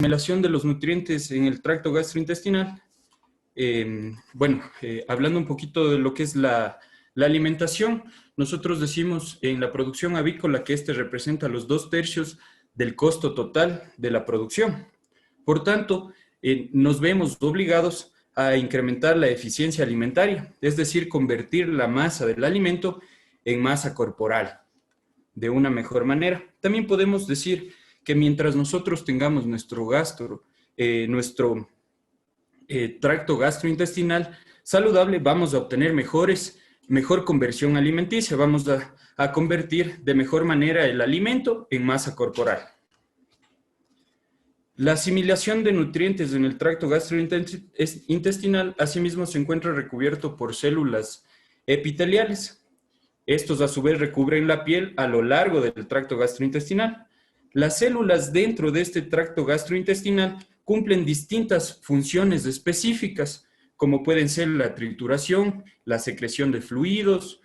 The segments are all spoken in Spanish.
asimilación de los nutrientes en el tracto gastrointestinal. Hablando un poquito de lo que es la alimentación, nosotros decimos en la producción avícola que este representa los 2/3 del costo total de la producción. Por tanto, nos vemos obligados a incrementar la eficiencia alimentaria, es decir, convertir la masa del alimento en masa corporal de una mejor manera. También podemos decir que mientras nosotros tengamos nuestro tracto gastrointestinal saludable, vamos a obtener mejor conversión alimenticia, vamos a convertir de mejor manera el alimento en masa corporal. La asimilación de nutrientes en el tracto gastrointestinal asimismo se encuentra recubierto por células epiteliales. Estos a su vez recubren la piel a lo largo del tracto gastrointestinal. Las células dentro de este tracto gastrointestinal cumplen distintas funciones específicas, como pueden ser la trituración, la secreción de fluidos,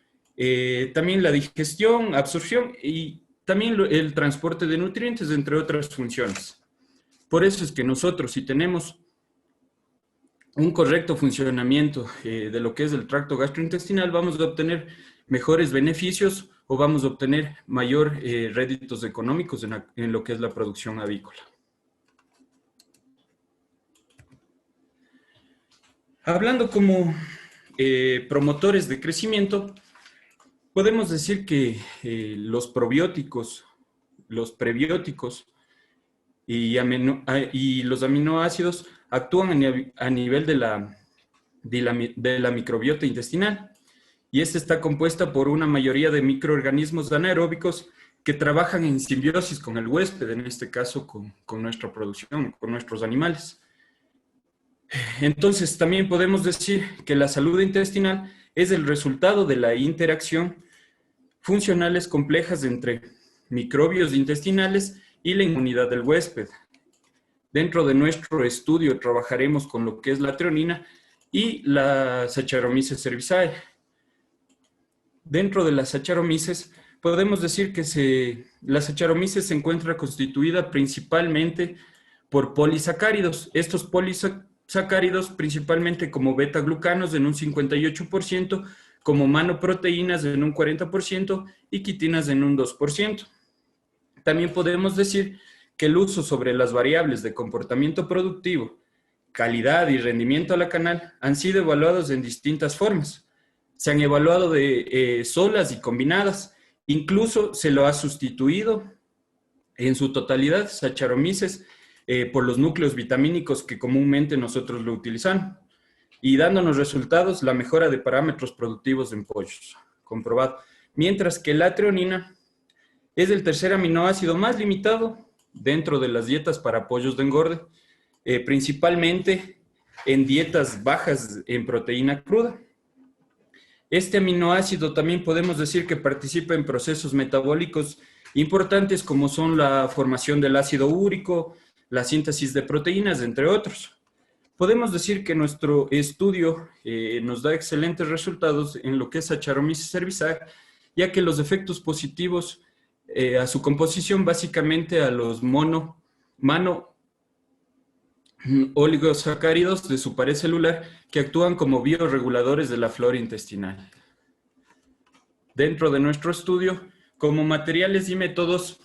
también la digestión, absorción y también el transporte de nutrientes, entre otras funciones. Por eso es que nosotros, si tenemos un correcto funcionamiento de lo que es el tracto gastrointestinal, vamos a obtener mejores beneficios o vamos a obtener mayor réditos económicos en lo que es la producción avícola. Hablando como promotores de crecimiento, podemos decir que los probióticos, los prebióticos y los aminoácidos actúan a nivel de la microbiota intestinal, y esta está compuesta por una mayoría de microorganismos anaeróbicos que trabajan en simbiosis con el huésped, en este caso con nuestra producción, con nuestros animales. Entonces, también podemos decir que la salud intestinal es el resultado de la interacción funcionales complejas entre microbios intestinales y la inmunidad del huésped. Dentro de nuestro estudio trabajaremos con lo que es la treonina y la Saccharomyces cerevisiae. Dentro de las Saccharomyces podemos decir que la Saccharomyces se encuentra constituida principalmente por polisacáridos. Estos polisacáridos principalmente como beta-glucanos en un 58%, como manoproteínas en un 40% y quitinas en un 2%. También podemos decir que el uso sobre las variables de comportamiento productivo, calidad y rendimiento a la canal han sido evaluados en distintas formas. Se han evaluado solas y combinadas. Incluso se lo ha sustituido en su totalidad, Saccharomyces, por los núcleos vitamínicos que comúnmente nosotros lo utilizamos, y dándonos resultados la mejora de parámetros productivos en pollos, comprobado. Mientras que la treonina es el tercer aminoácido más limitado dentro de las dietas para pollos de engorde, principalmente en dietas bajas en proteína cruda. Este aminoácido también podemos decir que participa en procesos metabólicos importantes como son la formación del ácido úrico, la síntesis de proteínas, entre otros. Podemos decir que nuestro estudio nos da excelentes resultados en lo que es Saccharomyces cerevisiae, ya que los efectos positivos a su composición, básicamente a los oligosacáridos de su pared celular que actúan como bioreguladores de la flora intestinal. Dentro de nuestro estudio, como materiales y métodos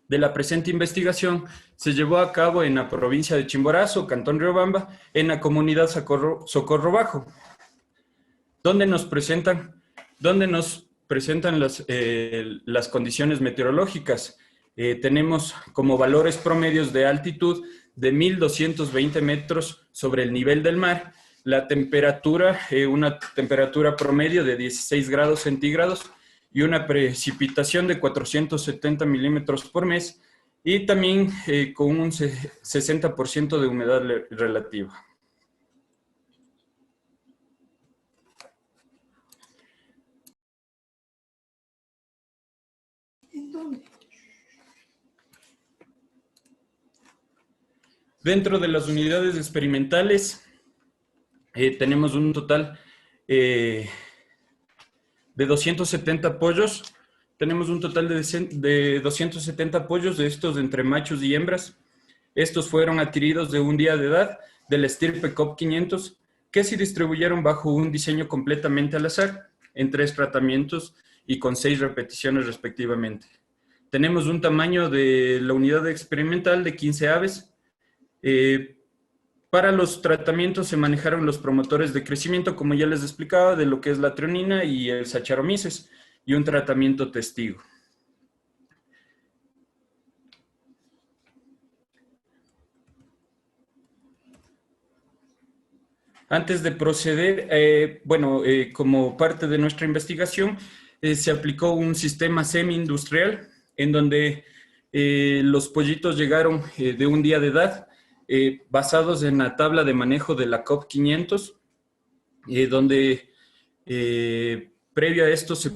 de la presente investigación, se llevó a cabo en la provincia de Chimborazo, Cantón Riobamba, en la comunidad Socorro Bajo, donde nos presentan las condiciones meteorológicas. Tenemos como valores promedios de altitud de 1.220 metros sobre el nivel del mar, la temperatura, una temperatura promedio de 16 grados centígrados y una precipitación de 470 milímetros por mes, y también con un 60% de humedad relativa. Dentro de las unidades experimentales tenemos un total de 270 pollos. Tenemos un total de 270 pollos, de estos entre machos y hembras. Estos fueron adquiridos de un día de edad de la estirpe COP 500, que se distribuyeron bajo un diseño completamente al azar, en 3 tratamientos y con 6 repeticiones respectivamente. Tenemos un tamaño de la unidad experimental de 15 aves. Para los tratamientos se manejaron los promotores de crecimiento, como ya les explicaba, de lo que es la treonina y el Saccharomyces, y un tratamiento testigo. Antes de proceder, como parte de nuestra investigación, se aplicó un sistema semi-industrial en donde los pollitos llegaron de un día de edad, basados en la tabla de manejo de la COP 500, donde previo a esto se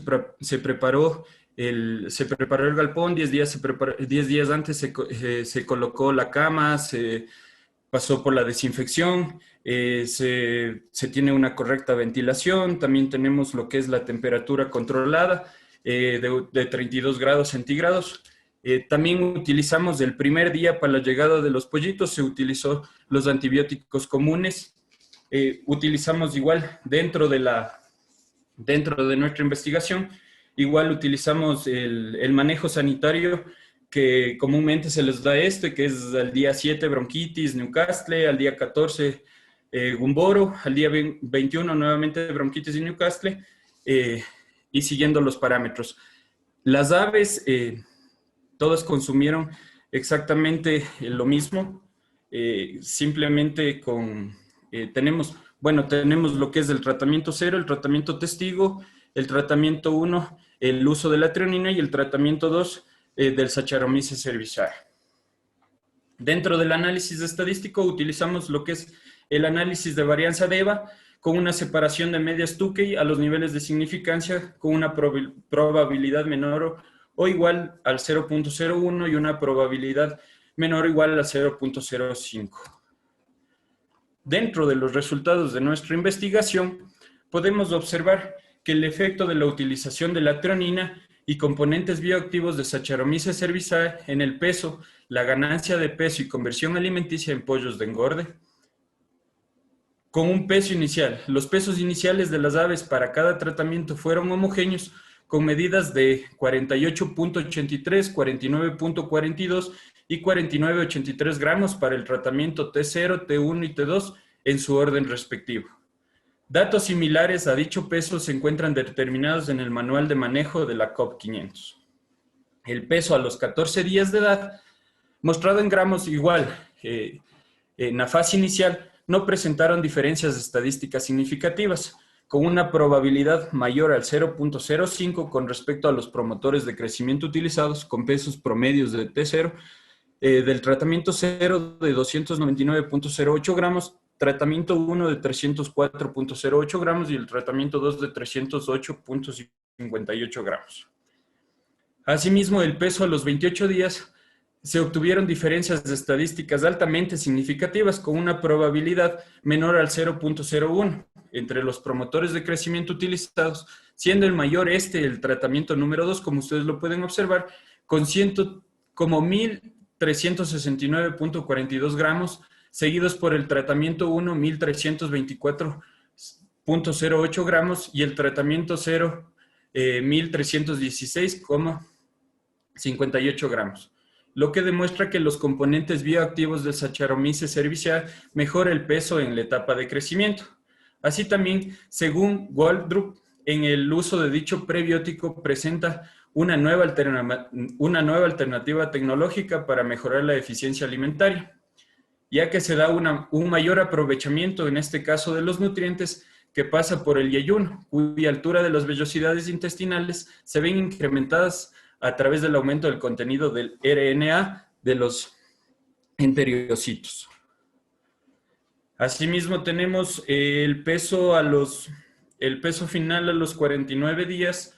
preparó el galpón. 10 días antes se colocó la cama, se pasó por la desinfección, se tiene una correcta ventilación, también tenemos lo que es la temperatura controlada de 32 grados centígrados. También utilizamos el primer día para la llegada de los pollitos, se utilizó los antibióticos comunes. Utilizamos igual dentro de nuestra investigación, igual utilizamos el manejo sanitario que comúnmente se les da que es al día 7 bronquitis, Newcastle, al día 14 Gumboro, al día 21 nuevamente bronquitis y Newcastle, y siguiendo los parámetros. Las aves, todas consumieron exactamente lo mismo, simplemente tenemos lo que es el tratamiento 0, el tratamiento testigo, el tratamiento 1, el uso de la treonina, y el tratamiento 2, del Saccharomyces cerevisiae. Dentro del análisis estadístico utilizamos lo que es el análisis de varianza de EVA con una separación de medias Tukey a los niveles de significancia con una probabilidad menor o igual al 0.01 y una probabilidad menor o igual al 0.05. Dentro de los resultados de nuestra investigación podemos observar que el efecto de la utilización de la treonina y componentes bioactivos de Saccharomyces cerevisiae en el peso, la ganancia de peso y conversión alimenticia en pollos de engorde. Con un peso inicial, los pesos iniciales de las aves para cada tratamiento fueron homogéneos, con medidas de 48.83, 49.42 y 49.83 gramos para el tratamiento T0, T1 y T2 en su orden respectivo. Datos similares a dicho peso se encuentran determinados en el manual de manejo de la COP 500. El peso a los 14 días de edad, mostrado en gramos igual, en la fase inicial, no presentaron diferencias estadísticas significativas, con una probabilidad mayor al 0.05 con respecto a los promotores de crecimiento utilizados, con pesos promedios de T0, del tratamiento 0 de 299.08 gramos, tratamiento 1 de 304.08 gramos y el tratamiento 2 de 308.58 gramos. Asimismo, el peso a los 28 días se obtuvieron diferencias estadísticas altamente significativas con una probabilidad menor al 0.01 entre los promotores de crecimiento utilizados, siendo el mayor el tratamiento número 2, como ustedes lo pueden observar, con 1.369.42 gramos, seguidos por el tratamiento 1, 1.324.08 gramos, y el tratamiento 0, 1.316.58 gramos, lo que demuestra que los componentes bioactivos del Saccharomyces cerevisiae mejoran el peso en la etapa de crecimiento. Así también, según Waldrup, en el uso de dicho prebiótico presenta una nueva alternativa tecnológica para mejorar la eficiencia alimentaria, ya que se da un mayor aprovechamiento, en este caso de los nutrientes, que pasa por el yeyuno, cuya altura de las vellosidades intestinales se ven incrementadas a través del aumento del contenido del RNA de los enteriocitos. Asimismo, tenemos el peso final a los 49 días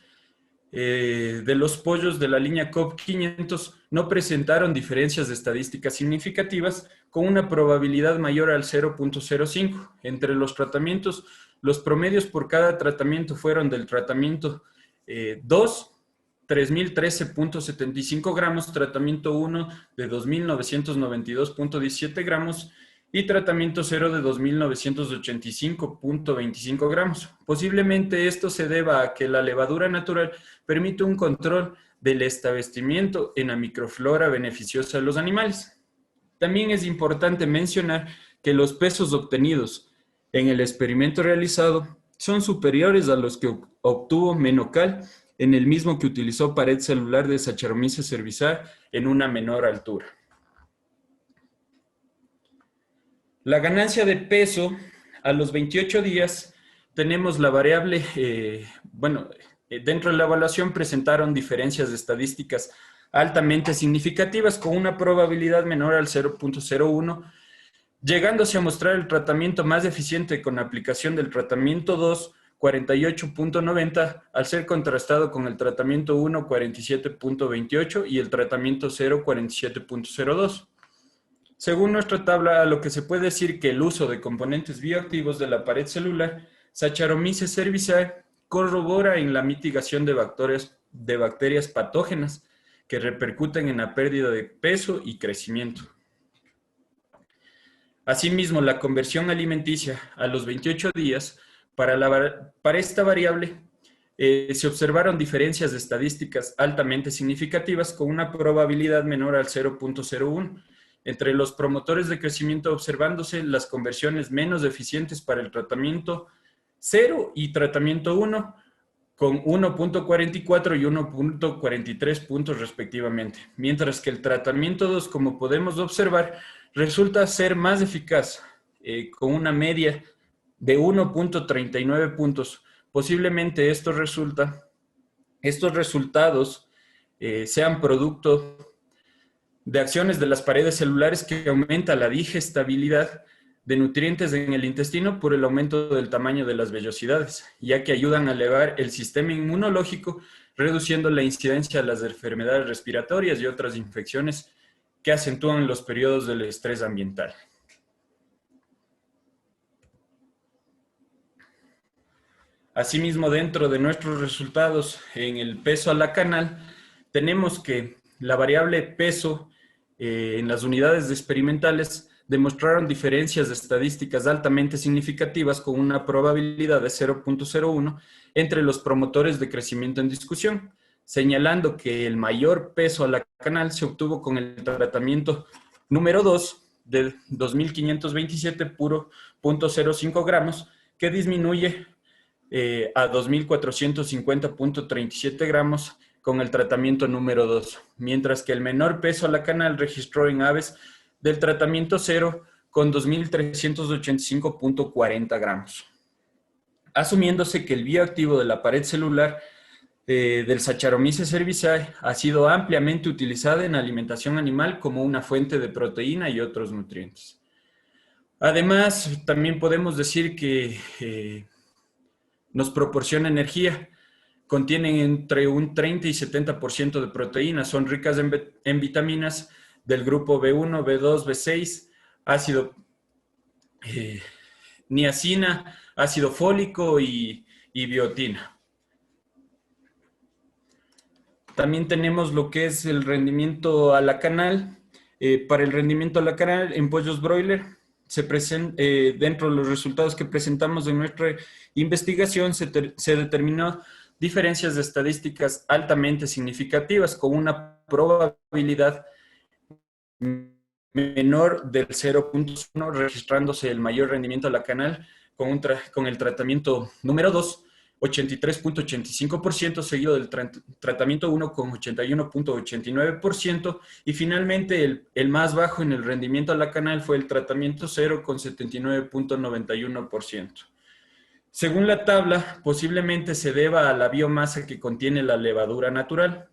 de los pollos de la línea COP 500 no presentaron diferencias estadísticas significativas con una probabilidad mayor al 0.05. Entre los tratamientos, los promedios por cada tratamiento fueron del tratamiento 2, 3.013.75 gramos, tratamiento 1 de 2.992.17 gramos y tratamiento 0 de 2.985.25 gramos. Posiblemente esto se deba a que la levadura natural permite un control del establecimiento en la microflora beneficiosa de los animales. También es importante mencionar que los pesos obtenidos en el experimento realizado son superiores a los que obtuvo Menocal en el mismo que utilizó pared celular de Saccharomyces cerevisiae en una menor altura. La ganancia de peso a los 28 días tenemos la variable, dentro de la evaluación presentaron diferencias estadísticas altamente significativas con una probabilidad menor al 0.01, llegándose a mostrar el tratamiento más eficiente con aplicación del tratamiento 2, 48.90, al ser contrastado con el tratamiento 1, 47.28 y el tratamiento 0, 47.02. Según nuestra tabla, a lo que se puede decir que el uso de componentes bioactivos de la pared celular, Saccharomyces cerevisiae, corrobora en la mitigación de bacterias patógenas que repercuten en la pérdida de peso y crecimiento. Asimismo, la conversión alimenticia a los 28 días para esta variable se observaron diferencias estadísticas altamente significativas con una probabilidad menor al 0.01. Entre los promotores de crecimiento observándose las conversiones menos eficientes para el tratamiento 0 y tratamiento 1 con 1.44 y 1.43 puntos respectivamente, mientras que el tratamiento 2, como podemos observar, resulta ser más eficaz con una media de 1.39 puntos. Posiblemente estos resultados sean producto de acciones de las paredes celulares que aumenta la digestibilidad de nutrientes en el intestino por el aumento del tamaño de las vellosidades, ya que ayudan a elevar el sistema inmunológico, reduciendo la incidencia de las enfermedades respiratorias y otras infecciones que acentúan los periodos del estrés ambiental. Asimismo, dentro de nuestros resultados en el peso a la canal, tenemos que la variable peso en las unidades experimentales demostraron diferencias estadísticas altamente significativas con una probabilidad de 0.01 entre los promotores de crecimiento en discusión, señalando que el mayor peso a la canal se obtuvo con el tratamiento número 2 de 2.527.05 gramos, que disminuye a 2.450.37 gramos con el tratamiento número 2, mientras que el menor peso a la canal registró en aves del tratamiento 0 con 2.385.40 gramos. Asumiéndose que el bioactivo de la pared celular del Saccharomyces cerevisiae ha sido ampliamente utilizada en alimentación animal como una fuente de proteína y otros nutrientes. Además, también podemos decir que nos proporciona energía. Contienen entre un 30 y 70% de proteínas, son ricas en vitaminas del grupo B1, B2, B6, ácido niacina, ácido fólico y biotina. También tenemos lo que es el rendimiento a la canal. Para el rendimiento a la canal en pollos broiler, dentro de los resultados que presentamos en nuestra investigación, se determinó diferencias de estadísticas altamente significativas con una probabilidad menor del 0.1, registrándose el mayor rendimiento a la canal con el tratamiento número 2, 83.85%, seguido del tratamiento 1 con 81.89%, y finalmente el más bajo en el rendimiento a la canal fue el tratamiento 0 con 79.91%. Según la tabla, posiblemente se deba a la biomasa que contiene la levadura natural.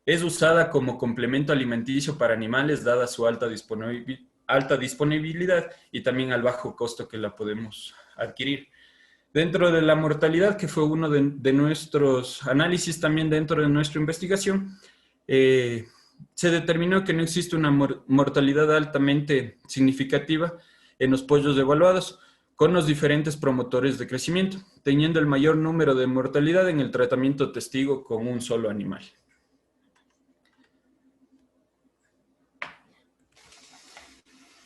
Es usada como complemento alimenticio para animales, dada su alta disponibilidad y también al bajo costo que la podemos adquirir. Dentro de la mortalidad, que fue uno de nuestros análisis también dentro de nuestra investigación, se determinó que no existe una mortalidad altamente significativa en los pollos evaluados, con los diferentes promotores de crecimiento, teniendo el mayor número de mortalidad en el tratamiento testigo con un solo animal.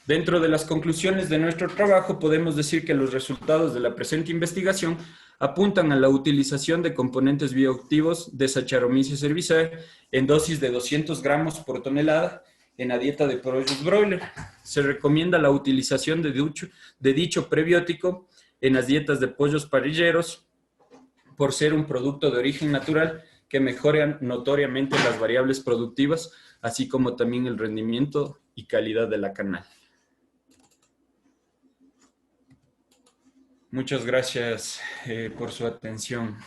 Dentro de las conclusiones de nuestro trabajo, podemos decir que los resultados de la presente investigación apuntan a la utilización de componentes bioactivos de Saccharomyces cerevisiae en dosis de 200 gramos por tonelada en la dieta de pollos broiler. Se recomienda la utilización de dicho prebiótico en las dietas de pollos parrilleros por ser un producto de origen natural que mejora notoriamente las variables productivas, así como también el rendimiento y calidad de la carne. Muchas gracias por su atención.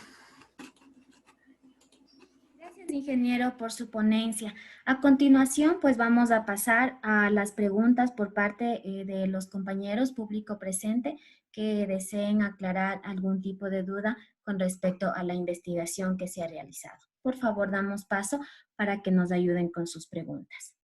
Gracias, ingeniero, por su ponencia. A continuación, pues vamos a pasar a las preguntas por parte de los compañeros público presente que deseen aclarar algún tipo de duda con respecto a la investigación que se ha realizado. Por favor, damos paso para que nos ayuden con sus preguntas.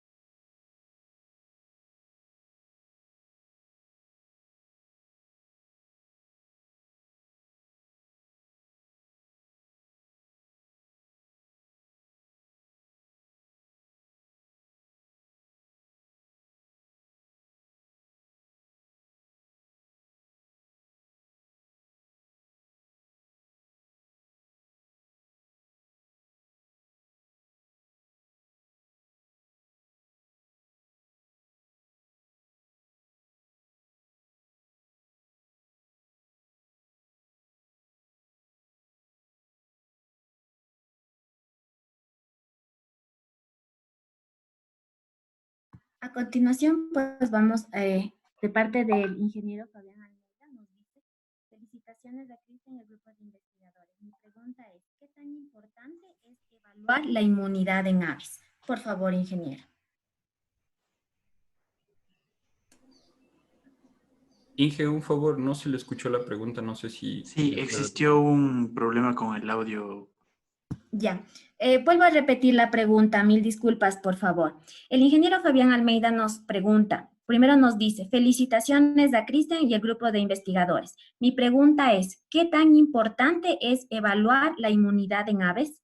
A continuación, pues vamos de parte del ingeniero Fabián Almeida, nos dice, felicitaciones a Cristian y al grupo de investigadores. Mi pregunta es, ¿qué tan importante es evaluar la inmunidad en aves? Por favor, ingeniero. Inge, un favor, no se le escuchó la pregunta, no sé si... Sí, existió un problema con el audio. Ya, vuelvo a repetir la pregunta, mil disculpas, por favor. El ingeniero Fabián Almeida nos pregunta, primero nos dice, felicitaciones a Cristian y el grupo de investigadores. Mi pregunta es, ¿qué tan importante es evaluar la inmunidad en aves?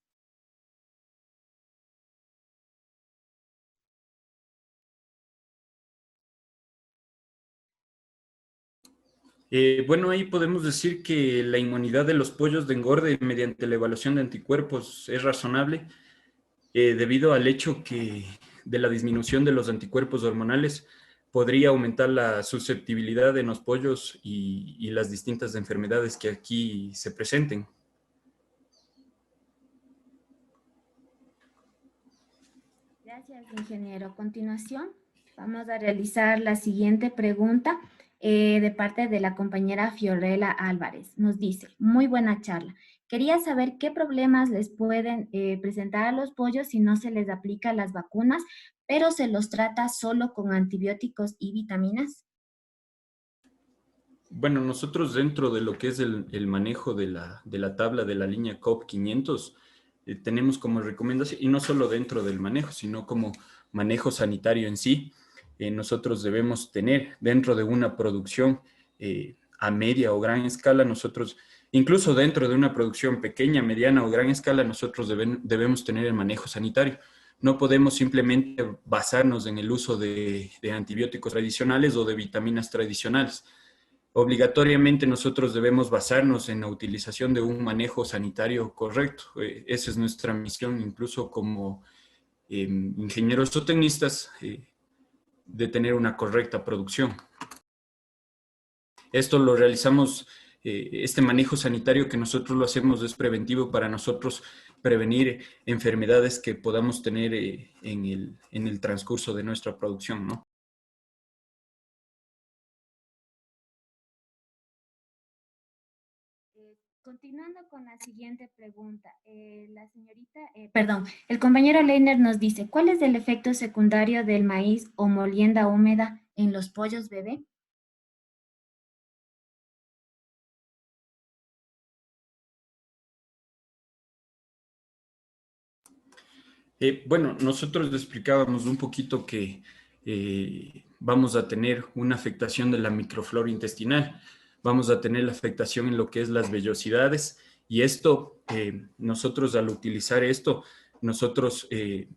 Bueno, ahí podemos decir que la inmunidad de los pollos de engorde mediante la evaluación de anticuerpos es razonable debido al hecho que de la disminución de los anticuerpos hormonales podría aumentar la susceptibilidad en los pollos y las distintas enfermedades que aquí se presenten. Gracias, ingeniero. A continuación, vamos a realizar la siguiente pregunta de parte de la compañera Fiorella Álvarez. Nos dice, muy buena charla. Quería saber qué problemas les pueden presentar a los pollos si no se les aplica las vacunas, pero se los trata solo con antibióticos y vitaminas. Bueno, nosotros dentro de lo que es el manejo de la tabla de la línea COP 500, tenemos como recomendación, y no solo dentro del manejo, sino como manejo sanitario en sí, nosotros debemos tener dentro de una producción a media o gran escala, nosotros, incluso dentro de una producción pequeña, mediana o gran escala, nosotros debemos tener el manejo sanitario. No podemos simplemente basarnos en el uso de antibióticos tradicionales o de vitaminas tradicionales. Obligatoriamente nosotros debemos basarnos en la utilización de un manejo sanitario correcto. Esa es nuestra misión, incluso como ingenieros o tecnistas, de tener una correcta producción. Esto lo realizamos, este manejo sanitario que nosotros lo hacemos es preventivo para nosotros prevenir enfermedades que podamos tener en el transcurso de nuestra producción, ¿no? Continuando con la siguiente pregunta, el compañero Leiner nos dice, ¿cuál es el efecto secundario del maíz o molienda húmeda en los pollos bebé? Bueno, nosotros le explicábamos un poquito que vamos a tener una afectación de la microflora intestinal. vamos a tener la afectación en lo que es las vellosidades, y esto, nosotros al utilizar esto, nosotros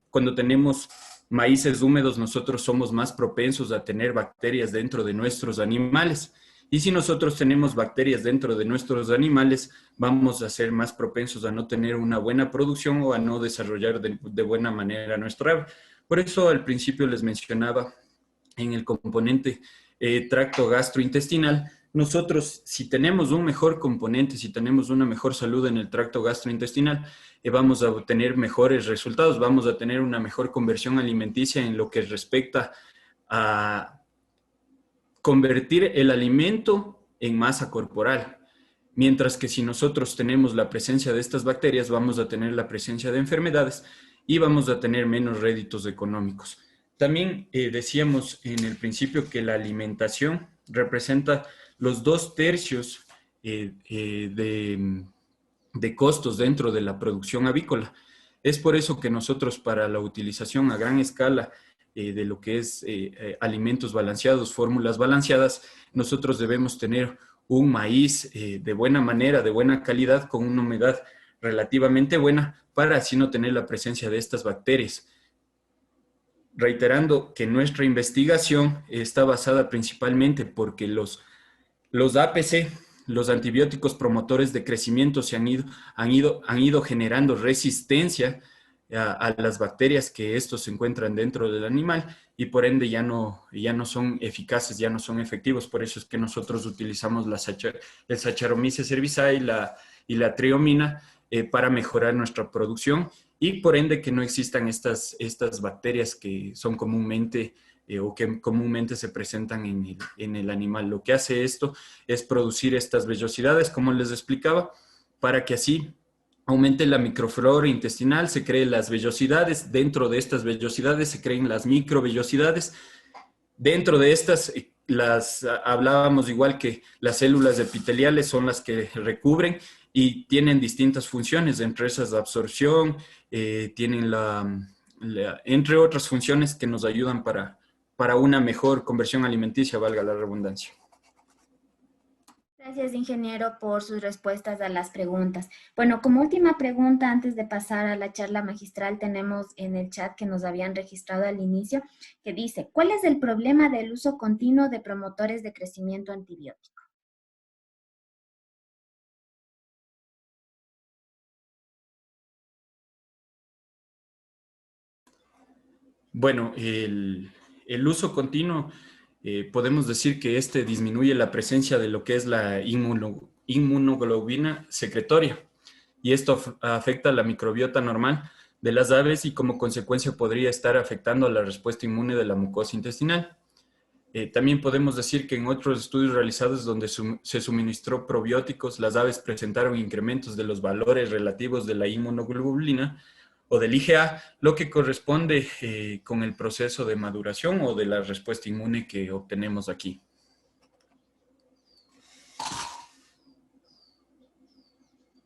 cuando tenemos maíces húmedos, nosotros somos más propensos a tener bacterias dentro de nuestros animales. Y si nosotros tenemos bacterias dentro de nuestros animales, vamos a ser más propensos a no tener una buena producción o a no desarrollar de buena manera nuestra ave. Por eso al principio les mencionaba en el componente tracto gastrointestinal. Nosotros, si tenemos un mejor componente, si tenemos una mejor salud en el tracto gastrointestinal, vamos a obtener mejores resultados, vamos a tener una mejor conversión alimenticia en lo que respecta a convertir el alimento en masa corporal. Mientras que si nosotros tenemos la presencia de estas bacterias, vamos a tener la presencia de enfermedades y vamos a tener menos réditos económicos. También decíamos en el principio que la alimentación representa los 2/3 de costos dentro de la producción avícola. Es por eso que nosotros para la utilización a gran escala de lo que es alimentos balanceados, fórmulas balanceadas, nosotros debemos tener un maíz de buena manera, de buena calidad, con una humedad relativamente buena, para así no tener la presencia de estas bacterias. Reiterando que nuestra investigación está basada principalmente porque los APC, los antibióticos promotores de crecimiento, han ido generando resistencia a las bacterias que estos se encuentran dentro del animal, y por ende ya no son eficaces, ya no son efectivos. Por eso es que nosotros utilizamos el Saccharomyces cerevisiae y la triomina para mejorar nuestra producción, y por ende que no existan estas bacterias que son comúnmente o que comúnmente se presentan en el animal. Lo que hace esto es producir estas vellosidades, como les explicaba, para que así aumente la microflora intestinal, se creen las vellosidades, dentro de estas vellosidades se creen las microvellosidades, dentro de estas hablábamos igual que las células epiteliales son las que recubren y tienen distintas funciones, entre esas la absorción, tienen entre otras funciones que nos ayudan para una mejor conversión alimenticia, valga la redundancia. Gracias, ingeniero, por sus respuestas a las preguntas. Bueno, como última pregunta, antes de pasar a la charla magistral, tenemos en el chat que nos habían registrado al inicio, que dice, ¿cuál es el problema del uso continuo de promotores de crecimiento antibiótico? Bueno, el uso continuo, podemos decir que este disminuye la presencia de lo que es la inmunoglobina secretoria, y esto afecta a la microbiota normal de las aves y como consecuencia podría estar afectando a la respuesta inmune de la mucosa intestinal. También podemos decir que en otros estudios realizados donde se suministró probióticos, las aves presentaron incrementos de los valores relativos de la inmunoglobulina o del IgA, lo que corresponde con el proceso de maduración o de la respuesta inmune que obtenemos aquí.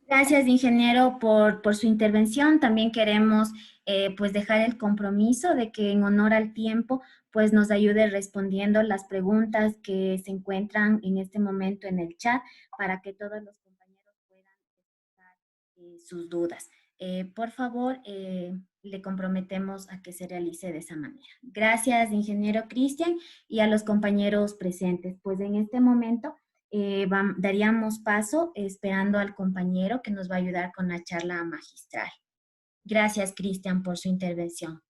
Gracias, ingeniero, por su intervención. También queremos pues dejar el compromiso de que en honor al tiempo pues nos ayude respondiendo las preguntas que se encuentran en este momento en el chat para que todos los compañeros puedan expresar sus dudas. Por favor, le comprometemos a que se realice de esa manera. Gracias, ingeniero Cristian, y a los compañeros presentes. Pues en este momento daríamos paso esperando al compañero que nos va a ayudar con la charla magistral. Gracias, Cristian, por su intervención.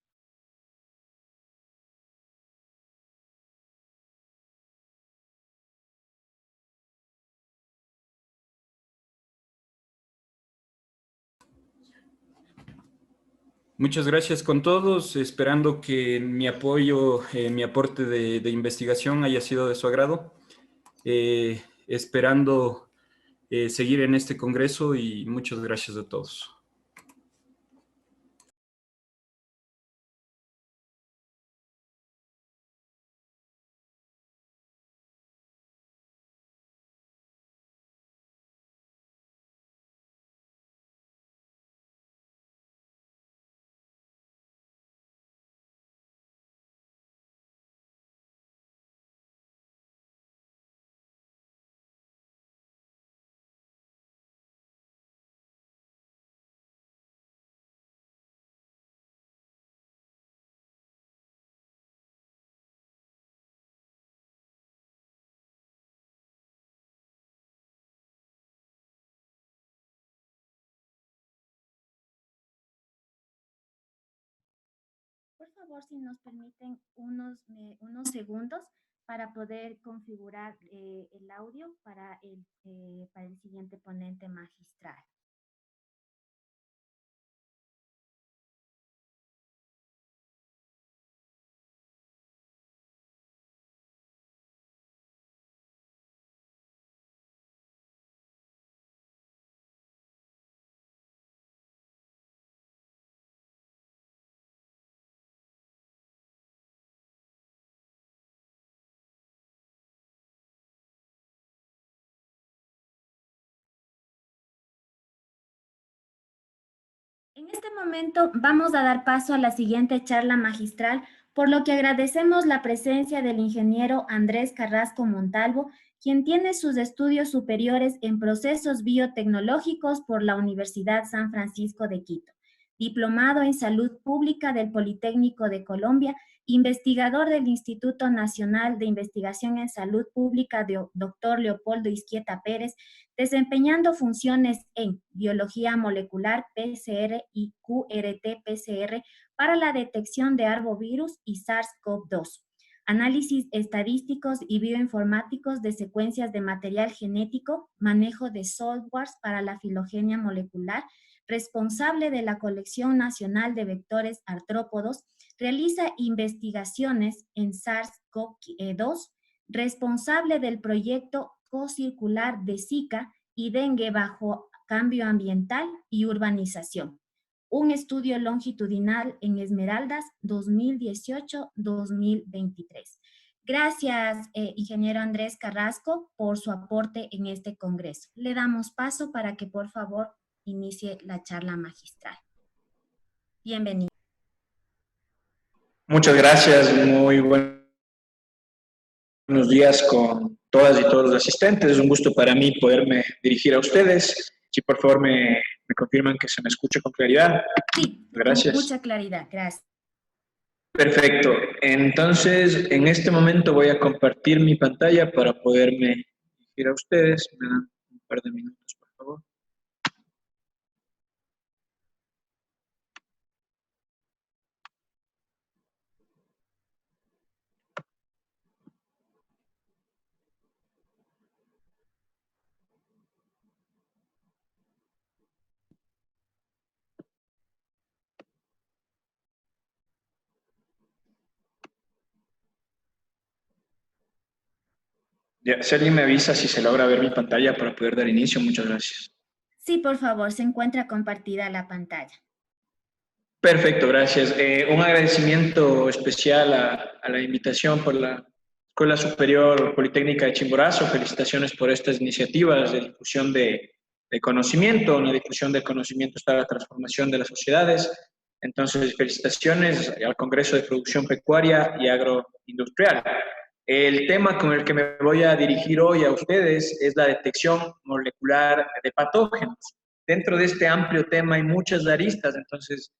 Muchas gracias con todos, esperando que mi apoyo, mi aporte de investigación haya sido de su agrado. Esperando seguir en este congreso, y muchas gracias a todos. Por favor, si nos permiten unos segundos para poder configurar el audio para el siguiente ponente magistral. En este momento vamos a dar paso a la siguiente charla magistral, por lo que agradecemos la presencia del ingeniero Andrés Carrasco Montalvo, quien tiene sus estudios superiores en procesos biotecnológicos por la Universidad San Francisco de Quito, diplomado en Salud Pública del Politécnico de Colombia, investigador del Instituto Nacional de Investigación en Salud Pública de Dr. Leopoldo Izquieta Pérez, desempeñando funciones en biología molecular, PCR y QRT-PCR para la detección de arbovirus y SARS-CoV-2, análisis estadísticos y bioinformáticos de secuencias de material genético, manejo de softwares para la filogenia molecular, responsable de la Colección Nacional de Vectores Artrópodos, realiza investigaciones en SARS-CoV-2, responsable del proyecto co-circular de Zika y dengue bajo cambio ambiental y urbanización. Un estudio longitudinal en Esmeraldas 2018-2023. Gracias, ingeniero Andrés Carrasco, por su aporte en este congreso. Le damos paso para que, por favor, inicie la charla magistral. Bienvenido. Muchas gracias, muy buenos días con todas y todos los asistentes. Es un gusto para mí poderme dirigir a ustedes. Si por favor me confirman que se me escuche con claridad. Sí, gracias. Con mucha claridad, gracias. Perfecto. Entonces, en este momento voy a compartir mi pantalla para poderme dirigir a ustedes. Me dan un par de minutos, por favor. Ya, si alguien me avisa si se logra ver mi pantalla para poder dar inicio, muchas gracias. Sí, por favor, se encuentra compartida la pantalla. Perfecto, gracias. Un agradecimiento especial a la invitación por la Escuela Superior Politécnica de Chimborazo. Felicitaciones por estas iniciativas de difusión de conocimiento. Una difusión del conocimiento está la transformación de las sociedades. Entonces, felicitaciones al Congreso de Producción Pecuaria y Agroindustrial. El tema con el que me voy a dirigir hoy a ustedes es la detección molecular de patógenos. Dentro de este amplio tema hay muchas aristas, entonces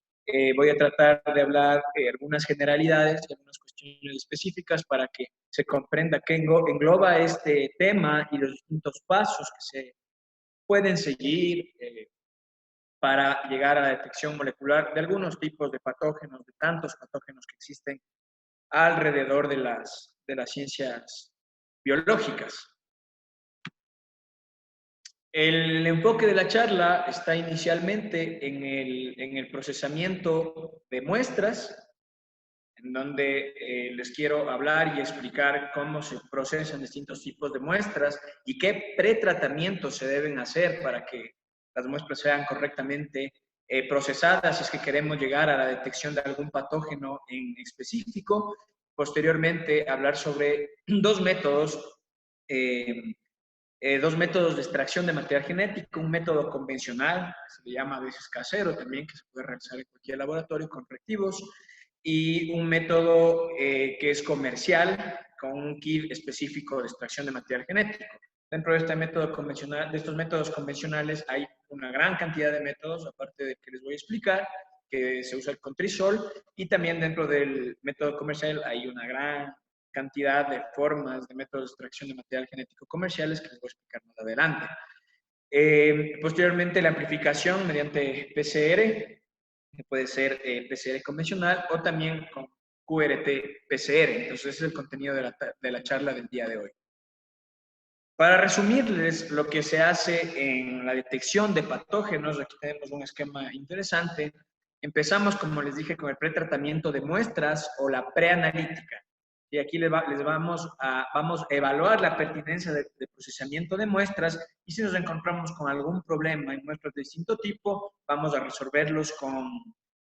voy a tratar de hablar algunas generalidades y algunas cuestiones específicas para que se comprenda qué engloba este tema y los distintos pasos que se pueden seguir para llegar a la detección molecular de algunos tipos de patógenos, de tantos patógenos que existen alrededor de las ciencias biológicas. El enfoque de la charla está inicialmente en el procesamiento de muestras, en donde les quiero hablar y explicar cómo se procesan distintos tipos de muestras y qué pretratamientos se deben hacer para que las muestras sean correctamente procesadas si es que queremos llegar a la detección de algún patógeno en específico. Posteriormente, hablar sobre dos métodos de extracción de material genético, un método convencional, que se le llama a veces casero también, que se puede realizar en cualquier laboratorio con reactivos, y un método que es comercial, con un kit específico de extracción de material genético. Dentro de este método convencional, de estos métodos convencionales hay una gran cantidad de métodos, aparte de que les voy a explicar, que se usa el Contrisol, y también dentro del método comercial hay una gran cantidad de formas de métodos de extracción de material genético comerciales que les voy a explicar más adelante. Posteriormente, la amplificación mediante PCR, que puede ser PCR convencional o también con QRT-PCR. Entonces, ese es el contenido de la charla del día de hoy. Para resumirles lo que se hace en la detección de patógenos, aquí tenemos un esquema interesante. Empezamos, como les dije, con el pretratamiento de muestras o la preanalítica. Y aquí vamos a evaluar la pertinencia de procesamiento de muestras y si nos encontramos con algún problema en muestras de distinto tipo, vamos a resolverlos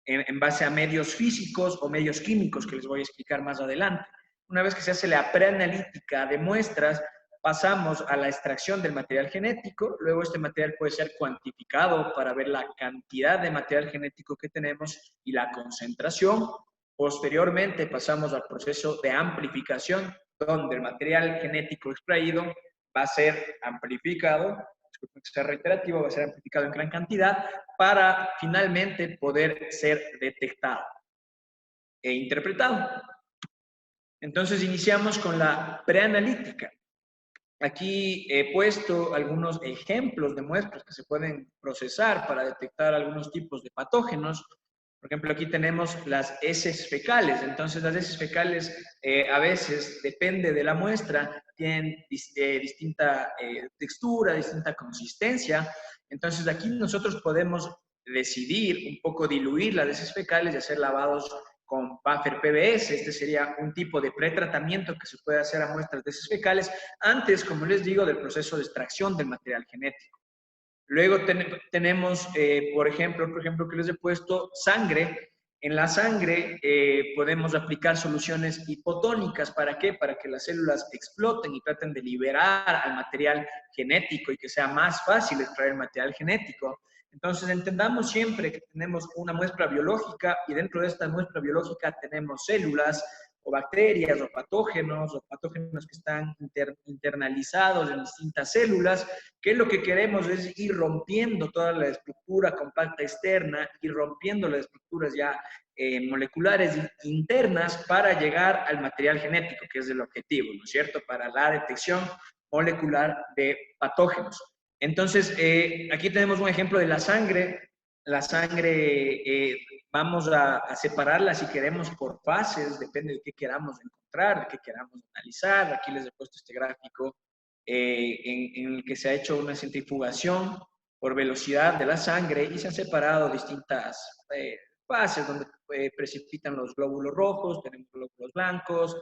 en base a medios físicos o medios químicos que les voy a explicar más adelante. Una vez que se hace la preanalítica de muestras, pasamos a la extracción del material genético, luego este material puede ser cuantificado para ver la cantidad de material genético que tenemos y la concentración. Posteriormente pasamos al proceso de amplificación, donde el material genético extraído va a ser amplificado, disculpen que sea reiterativo, va a ser amplificado en gran cantidad para finalmente poder ser detectado e interpretado. Entonces iniciamos con la preanalítica. Aquí he puesto algunos ejemplos de muestras que se pueden procesar para detectar algunos tipos de patógenos. Por ejemplo, aquí tenemos las heces fecales. Entonces, las heces fecales a veces, depende de la muestra, tienen distinta textura, distinta consistencia. Entonces, aquí nosotros podemos decidir un poco diluir las heces fecales y hacer lavados con buffer PBS. Este sería un tipo de pretratamiento que se puede hacer a muestras de heces fecales antes, como les digo, del proceso de extracción del material genético. Luego tenemos, por ejemplo, otro ejemplo que les he puesto, sangre. En la sangre podemos aplicar soluciones hipotónicas. ¿Para qué? Para que las células exploten y traten de liberar al material genético y que sea más fácil extraer el material genético. Entonces, entendamos siempre que tenemos una muestra biológica y dentro de esta muestra biológica tenemos células o bacterias o patógenos que están internalizados en distintas células, que lo que queremos es ir rompiendo toda la estructura compacta externa, ir rompiendo las estructuras ya moleculares internas para llegar al material genético, que es el objetivo, ¿no es cierto?, para la detección molecular de patógenos. Entonces, aquí tenemos un ejemplo de la sangre. La sangre vamos a separarla si queremos por fases, depende de qué queramos encontrar, de qué queramos analizar. Aquí les he puesto este gráfico en el que se ha hecho una centrifugación por velocidad de la sangre y se han separado distintas fases donde precipitan los glóbulos rojos, tenemos glóbulos blancos,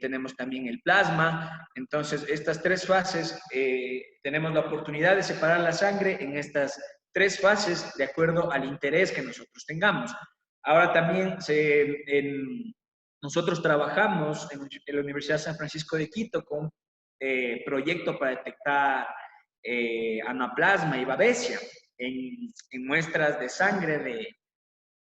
tenemos también el plasma. Entonces, estas tres fases, tenemos la oportunidad de separar la sangre en estas tres fases de acuerdo al interés que nosotros tengamos. Ahora también nosotros trabajamos en la Universidad de San Francisco de Quito con un proyecto para detectar anaplasma y babesia en muestras de sangre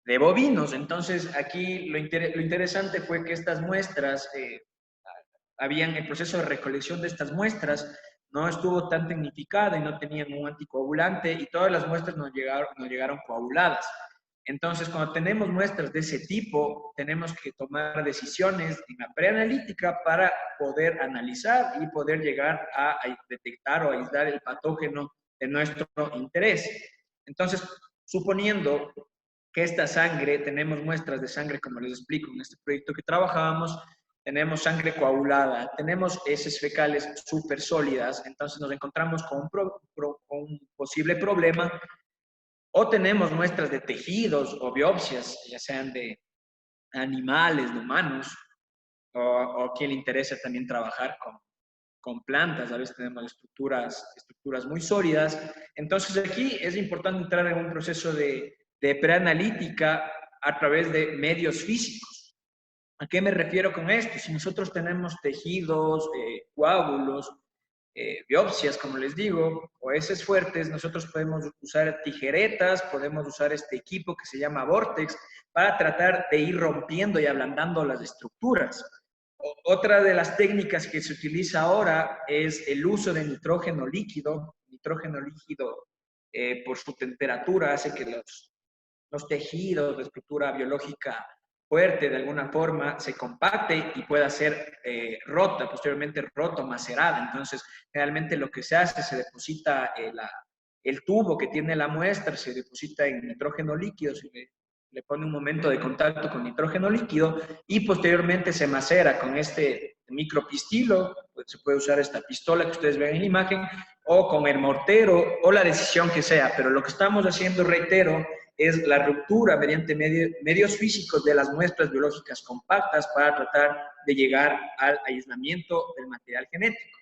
de bovinos. Entonces, aquí lo interesante fue que estas muestras, el proceso de recolección de estas muestras no estuvo tan tecnificado y no tenían un anticoagulante y todas las muestras nos llegaron coaguladas. Entonces, cuando tenemos muestras de ese tipo, tenemos que tomar decisiones en la preanalítica para poder analizar y poder llegar a detectar o aislar el patógeno de nuestro interés. Entonces, suponiendo que esta sangre, tenemos muestras de sangre, como les explico en este proyecto que trabajábamos, tenemos sangre coagulada, tenemos heces fecales súper sólidas, entonces nos encontramos con un posible problema, o tenemos muestras de tejidos o biopsias, ya sean de animales, de humanos, o a quien le interesa también trabajar con plantas, a veces tenemos estructuras muy sólidas. Entonces aquí es importante entrar en un proceso de preanalítica a través de medios físicos. ¿A qué me refiero con esto? Si nosotros tenemos tejidos, coágulos, biopsias, como les digo, o heces fuertes, nosotros podemos usar tijeretas, podemos usar este equipo que se llama Vortex para tratar de ir rompiendo y ablandando las estructuras. Otra de las técnicas que se utiliza ahora es el uso de nitrógeno líquido. Nitrógeno líquido, por su temperatura, hace que los tejidos de estructura biológica fuerte de alguna forma se compacte y pueda ser posteriormente rota o macerada. Entonces, generalmente lo que se hace, se deposita el tubo que tiene la muestra, se deposita en nitrógeno líquido, se le le pone un momento de contacto con nitrógeno líquido y posteriormente se macera con este micropistilo, pues se puede usar esta pistola que ustedes ven en la imagen, o con el mortero, o la decisión que sea, pero lo que estamos haciendo, reitero, es la ruptura mediante medios físicos de las muestras biológicas compactas para tratar de llegar al aislamiento del material genético.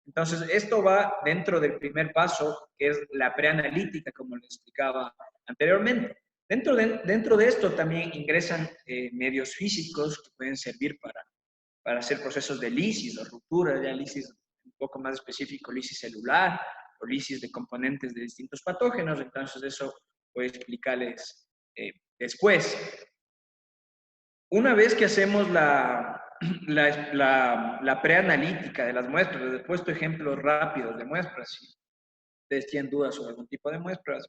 Entonces, esto va dentro del primer paso, que es la preanalítica, como les explicaba anteriormente. Dentro de esto también ingresan medios físicos que pueden servir para hacer procesos de lisis o ruptura, ya lisis un poco más específico, lisis celular o lisis de componentes de distintos patógenos. Entonces, eso voy a explicarles después. Una vez que hacemos la preanalítica de las muestras, les he puesto ejemplos rápidos de muestras, si ustedes tienen dudas sobre algún tipo de muestras,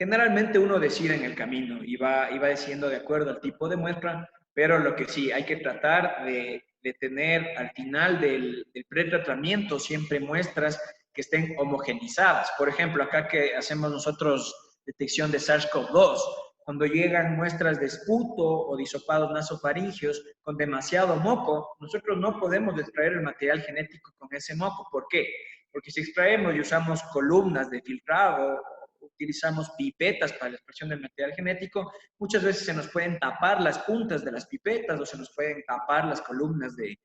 generalmente uno decide en el camino y va diciendo de acuerdo al tipo de muestra, pero lo que sí, hay que tratar de tener al final del pretratamiento siempre muestras que estén homogenizadas. Por ejemplo, acá que hacemos nosotros detección de SARS-CoV-2, cuando llegan muestras de esputo o de hisopados nasofaringios con demasiado moco, nosotros no podemos extraer el material genético con ese moco. ¿Por qué? Porque si extraemos y usamos columnas de filtrado, utilizamos pipetas para la extracción del material genético, muchas veces se nos pueden tapar las puntas de las pipetas o se nos pueden tapar las columnas de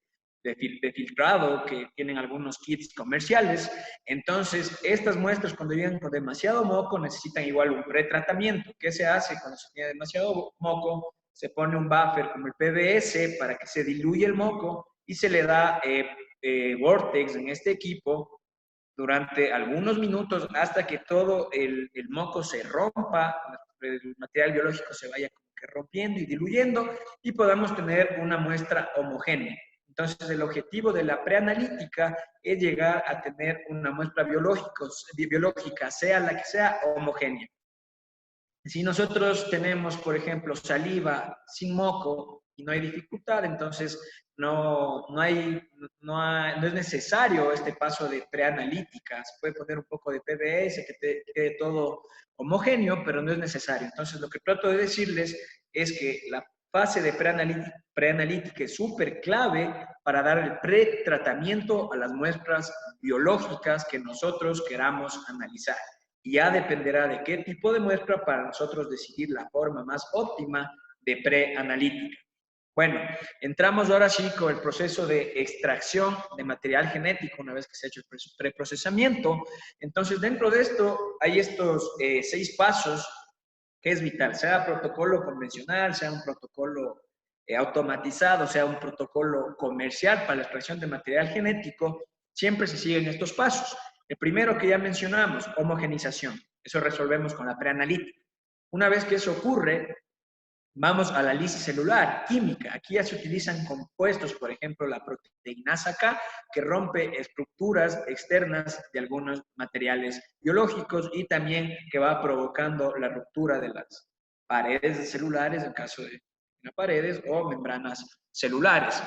filtrado que tienen algunos kits comerciales. Entonces, estas muestras cuando llegan con demasiado moco necesitan igual un pretratamiento. ¿Qué se hace cuando se tiene demasiado moco? Se pone un buffer como el PBS para que se diluya el moco y se le da Vortex en este equipo durante algunos minutos hasta que todo el moco se rompa, el material biológico se vaya como que rompiendo y diluyendo y podamos tener una muestra homogénea. Entonces, el objetivo de la preanalítica es llegar a tener una muestra biológica, sea la que sea, homogénea. Si nosotros tenemos, por ejemplo, saliva sin moco y no hay dificultad, entonces no es necesario este paso de preanalítica. Se puede poner un poco de PBS, que quede todo homogéneo, pero no es necesario. Entonces, lo que trato de decirles es que la fase de preanalítica es súper clave para dar el pretratamiento a las muestras biológicas que nosotros queramos analizar. Y ya dependerá de qué tipo de muestra para nosotros decidir la forma más óptima de preanalítica. Bueno, entramos ahora sí con el proceso de extracción de material genético una vez que se ha hecho el preprocesamiento. Entonces, dentro de esto hay estos 6 pasos que es vital, sea protocolo convencional, sea un protocolo automatizado, sea un protocolo comercial para la extracción de material genético, siempre se siguen estos pasos. El primero que ya mencionamos, homogenización. Eso resolvemos con la preanalítica. Una vez que eso ocurre, vamos a la lisis celular, química. Aquí ya se utilizan compuestos, por ejemplo, la proteinasa K, que rompe estructuras externas de algunos materiales biológicos y también que va provocando la ruptura de las paredes celulares, en caso de paredes, o membranas celulares.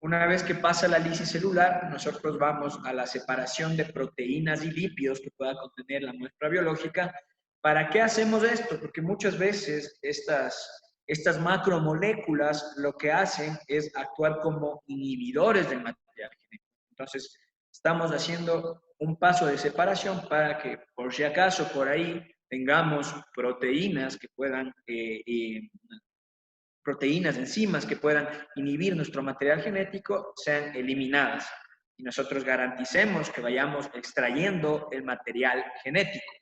Una vez que pasa la lisis celular, nosotros vamos a la separación de proteínas y lípidos que pueda contener la muestra biológica. ¿Para qué hacemos esto? Porque muchas veces estas macromoléculas lo que hacen es actuar como inhibidores del material genético. Entonces, estamos haciendo un paso de separación para que, por si acaso, por ahí tengamos proteínas que puedan proteínas, enzimas que puedan inhibir nuestro material genético sean eliminadas y nosotros garanticemos que vayamos extrayendo el material genético.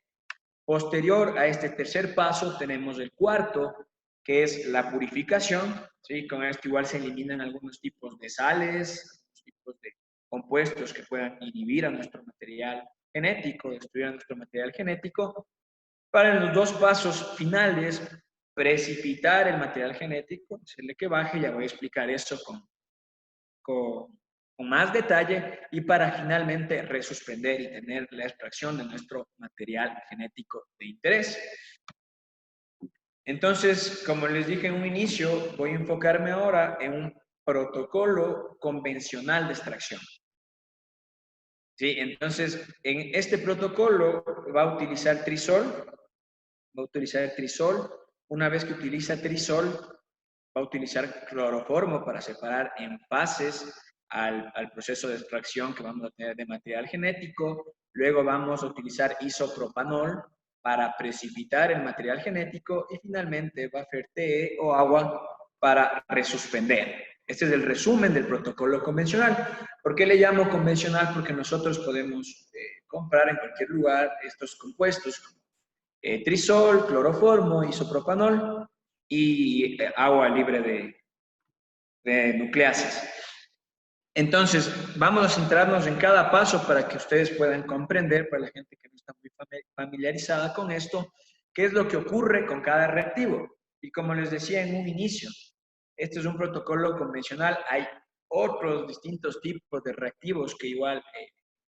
Posterior a este tercer paso tenemos el cuarto, que es la purificación. ¿Sí? Con esto igual se eliminan algunos tipos de sales, tipos de compuestos que puedan inhibir a nuestro material genético, destruir a nuestro material genético. Para los 2 pasos finales, precipitar el material genético, hacerle que baje, ya voy a explicar eso con más detalle, y para finalmente resuspender y tener la extracción de nuestro material genético de interés. Entonces, como les dije en un inicio, voy a enfocarme ahora en un protocolo convencional de extracción. ¿Sí? Entonces, en este protocolo va a utilizar trisol, Una vez que utiliza trisol, va a utilizar cloroformo para separar envases al proceso de extracción que vamos a tener de material genético. Luego vamos a utilizar isopropanol para precipitar el material genético y finalmente va a hacer té o agua para resuspender. Este es el resumen del protocolo convencional. ¿Por qué le llamo convencional? Porque nosotros podemos comprar en cualquier lugar estos compuestos, trisol, cloroformo, isopropanol y agua libre de nucleases. Entonces, vamos a centrarnos en cada paso para que ustedes puedan comprender, para la gente que no está muy familiarizada con esto, qué es lo que ocurre con cada reactivo. Y como les decía en un inicio, este es un protocolo convencional. Hay otros distintos tipos de reactivos que igual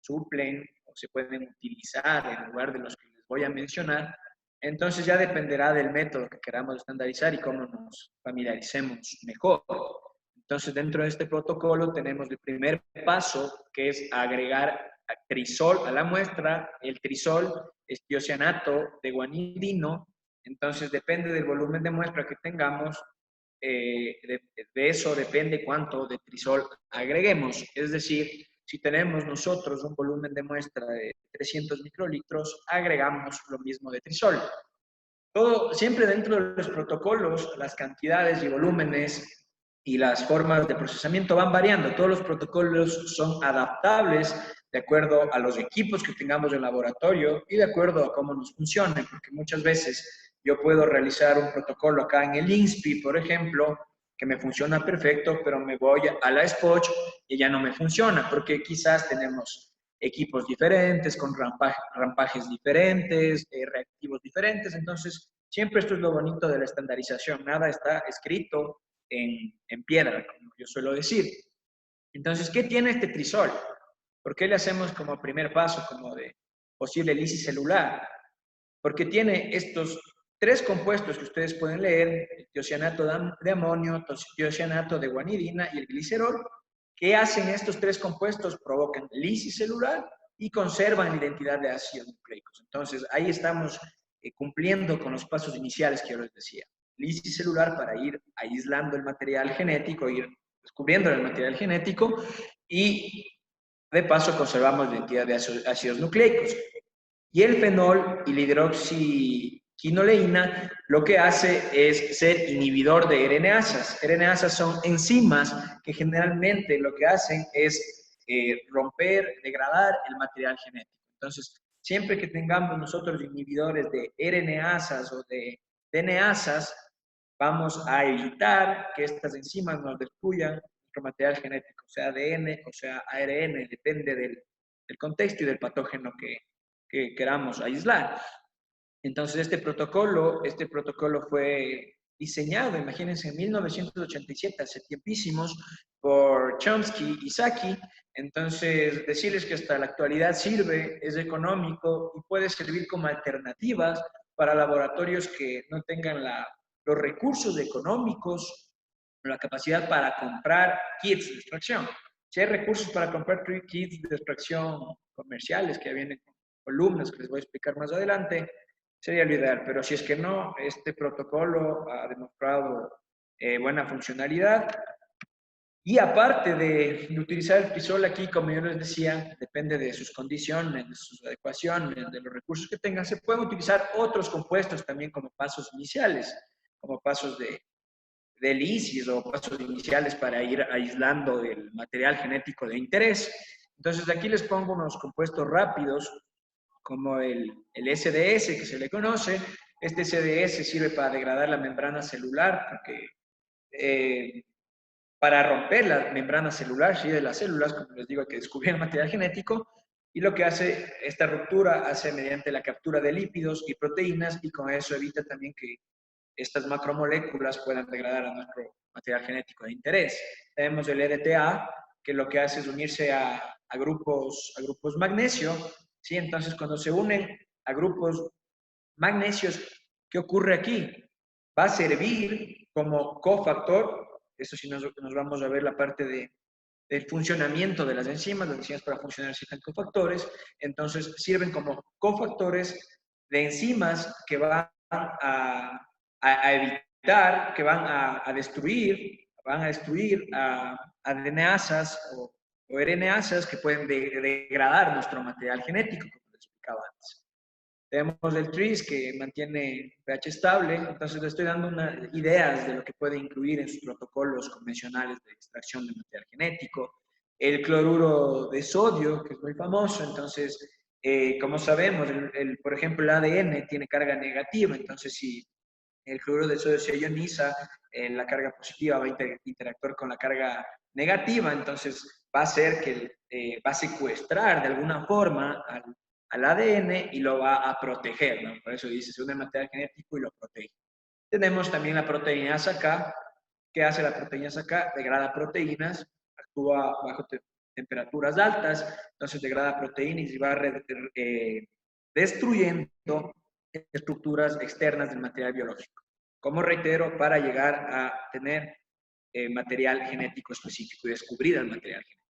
suplen o se pueden utilizar en lugar de los que les voy a mencionar. Entonces ya dependerá del método que queramos estandarizar y cómo nos familiaricemos mejor. Entonces dentro de este protocolo tenemos el primer paso, que es agregar trisol a la muestra. El trisol es tiocianato de guanidino. Entonces depende del volumen de muestra que tengamos, de eso depende cuánto de trisol agreguemos. Es decir, si tenemos nosotros un volumen de muestra de 300 microlitros, agregamos lo mismo de trisol. Todo, siempre dentro de los protocolos, las cantidades y volúmenes y las formas de procesamiento van variando. Todos los protocolos son adaptables de acuerdo a los equipos que tengamos en laboratorio y de acuerdo a cómo nos funcione, porque muchas veces yo puedo realizar un protocolo acá en el INSPI, por ejemplo, que me funciona perfecto, pero me voy a la SPOCH y ya no me funciona, porque quizás tenemos equipos diferentes, con rampajes diferentes, reactivos diferentes. Entonces, siempre esto es lo bonito de la estandarización. Nada está escrito en piedra, como yo suelo decir. Entonces, ¿qué tiene este trisol? ¿Por qué le hacemos como primer paso, como de posible lisis celular? Porque tiene estos tres compuestos que ustedes pueden leer: el tiocianato de amonio, tiocianato de guanidina y el glicerol. ¿Qué hacen estos tres compuestos? Provocan lisis celular y conservan la identidad de ácidos nucleicos. Entonces, ahí estamos cumpliendo con los pasos iniciales que yo les decía. Lisis celular para ir aislando el material genético, ir descubriendo el material genético y de paso conservamos la identidad de ácidos nucleicos. Y el fenol y la hidroxiquinoleína lo que hace es ser inhibidor de RNasas. RNasas son enzimas que generalmente lo que hacen es romper, degradar el material genético. Entonces, siempre que tengamos nosotros inhibidores de RNasas o de DNasas, vamos a evitar que estas enzimas nos destruyan nuestro material genético, sea ADN o sea ARN, depende del contexto y del patógeno que queramos aislar. Entonces, este protocolo fue diseñado, imagínense, en 1987, hace tiempísimos, por Chomsky y Saki. Entonces, decirles que hasta la actualidad sirve, es económico y puede servir como alternativas para laboratorios que no tengan los recursos económicos, la capacidad para comprar kits de extracción. Si hay recursos para comprar kits de extracción comerciales que vienen con columnas que les voy a explicar más adelante, sería lo ideal. Pero si es que no, este protocolo ha demostrado buena funcionalidad. Y aparte de utilizar el trisol aquí, como yo les decía, depende de sus condiciones, de sus adecuaciones, de los recursos que tengan, se pueden utilizar otros compuestos también como pasos iniciales, como pasos de lisis o pasos iniciales para ir aislando el material genético de interés. Entonces, aquí les pongo unos compuestos rápidos, como el SDS, que se le conoce. Este SDS sirve para degradar la membrana celular, porque para romper la membrana celular, ¿sí? De las células, como les digo, hay que descubrir el material genético, y lo que hace esta ruptura, hace mediante la captura de lípidos y proteínas, y con eso evita también que estas macromoléculas puedan degradar a nuestro material genético de interés. Tenemos el EDTA, que lo que hace es unirse a grupos magnesio, ¿sí? Entonces, cuando se unen a grupos magnesios, ¿qué ocurre aquí? Va a servir como cofactor. Eso sí, nos vamos a ver la parte del funcionamiento de las enzimas para funcionar necesitan cofactores. Entonces, sirven como cofactores de enzimas que van a a evitar que van a destruir ADNasas o RNasas que pueden degradar nuestro material genético, como les explicaba antes. Tenemos el TRIS que mantiene pH estable, entonces le estoy dando ideas de lo que puede incluir en sus protocolos convencionales de extracción de material genético. El cloruro de sodio, que es muy famoso, entonces, como sabemos, por ejemplo, el ADN tiene carga negativa, entonces si el cloruro de sodio se ioniza, la carga positiva va a interactuar con la carga negativa, entonces va a hacer que va a secuestrar de alguna forma al ADN y lo va a proteger, ¿no? Por eso dice, se une el material genético y lo protege. Tenemos también la proteína K. ¿Qué hace la proteína K? Degrada proteínas, actúa bajo temperaturas altas, entonces degrada proteínas y va destruyendo estructuras externas del material biológico. Como reitero, para llegar a tener material genético específico y descubrir el material genético.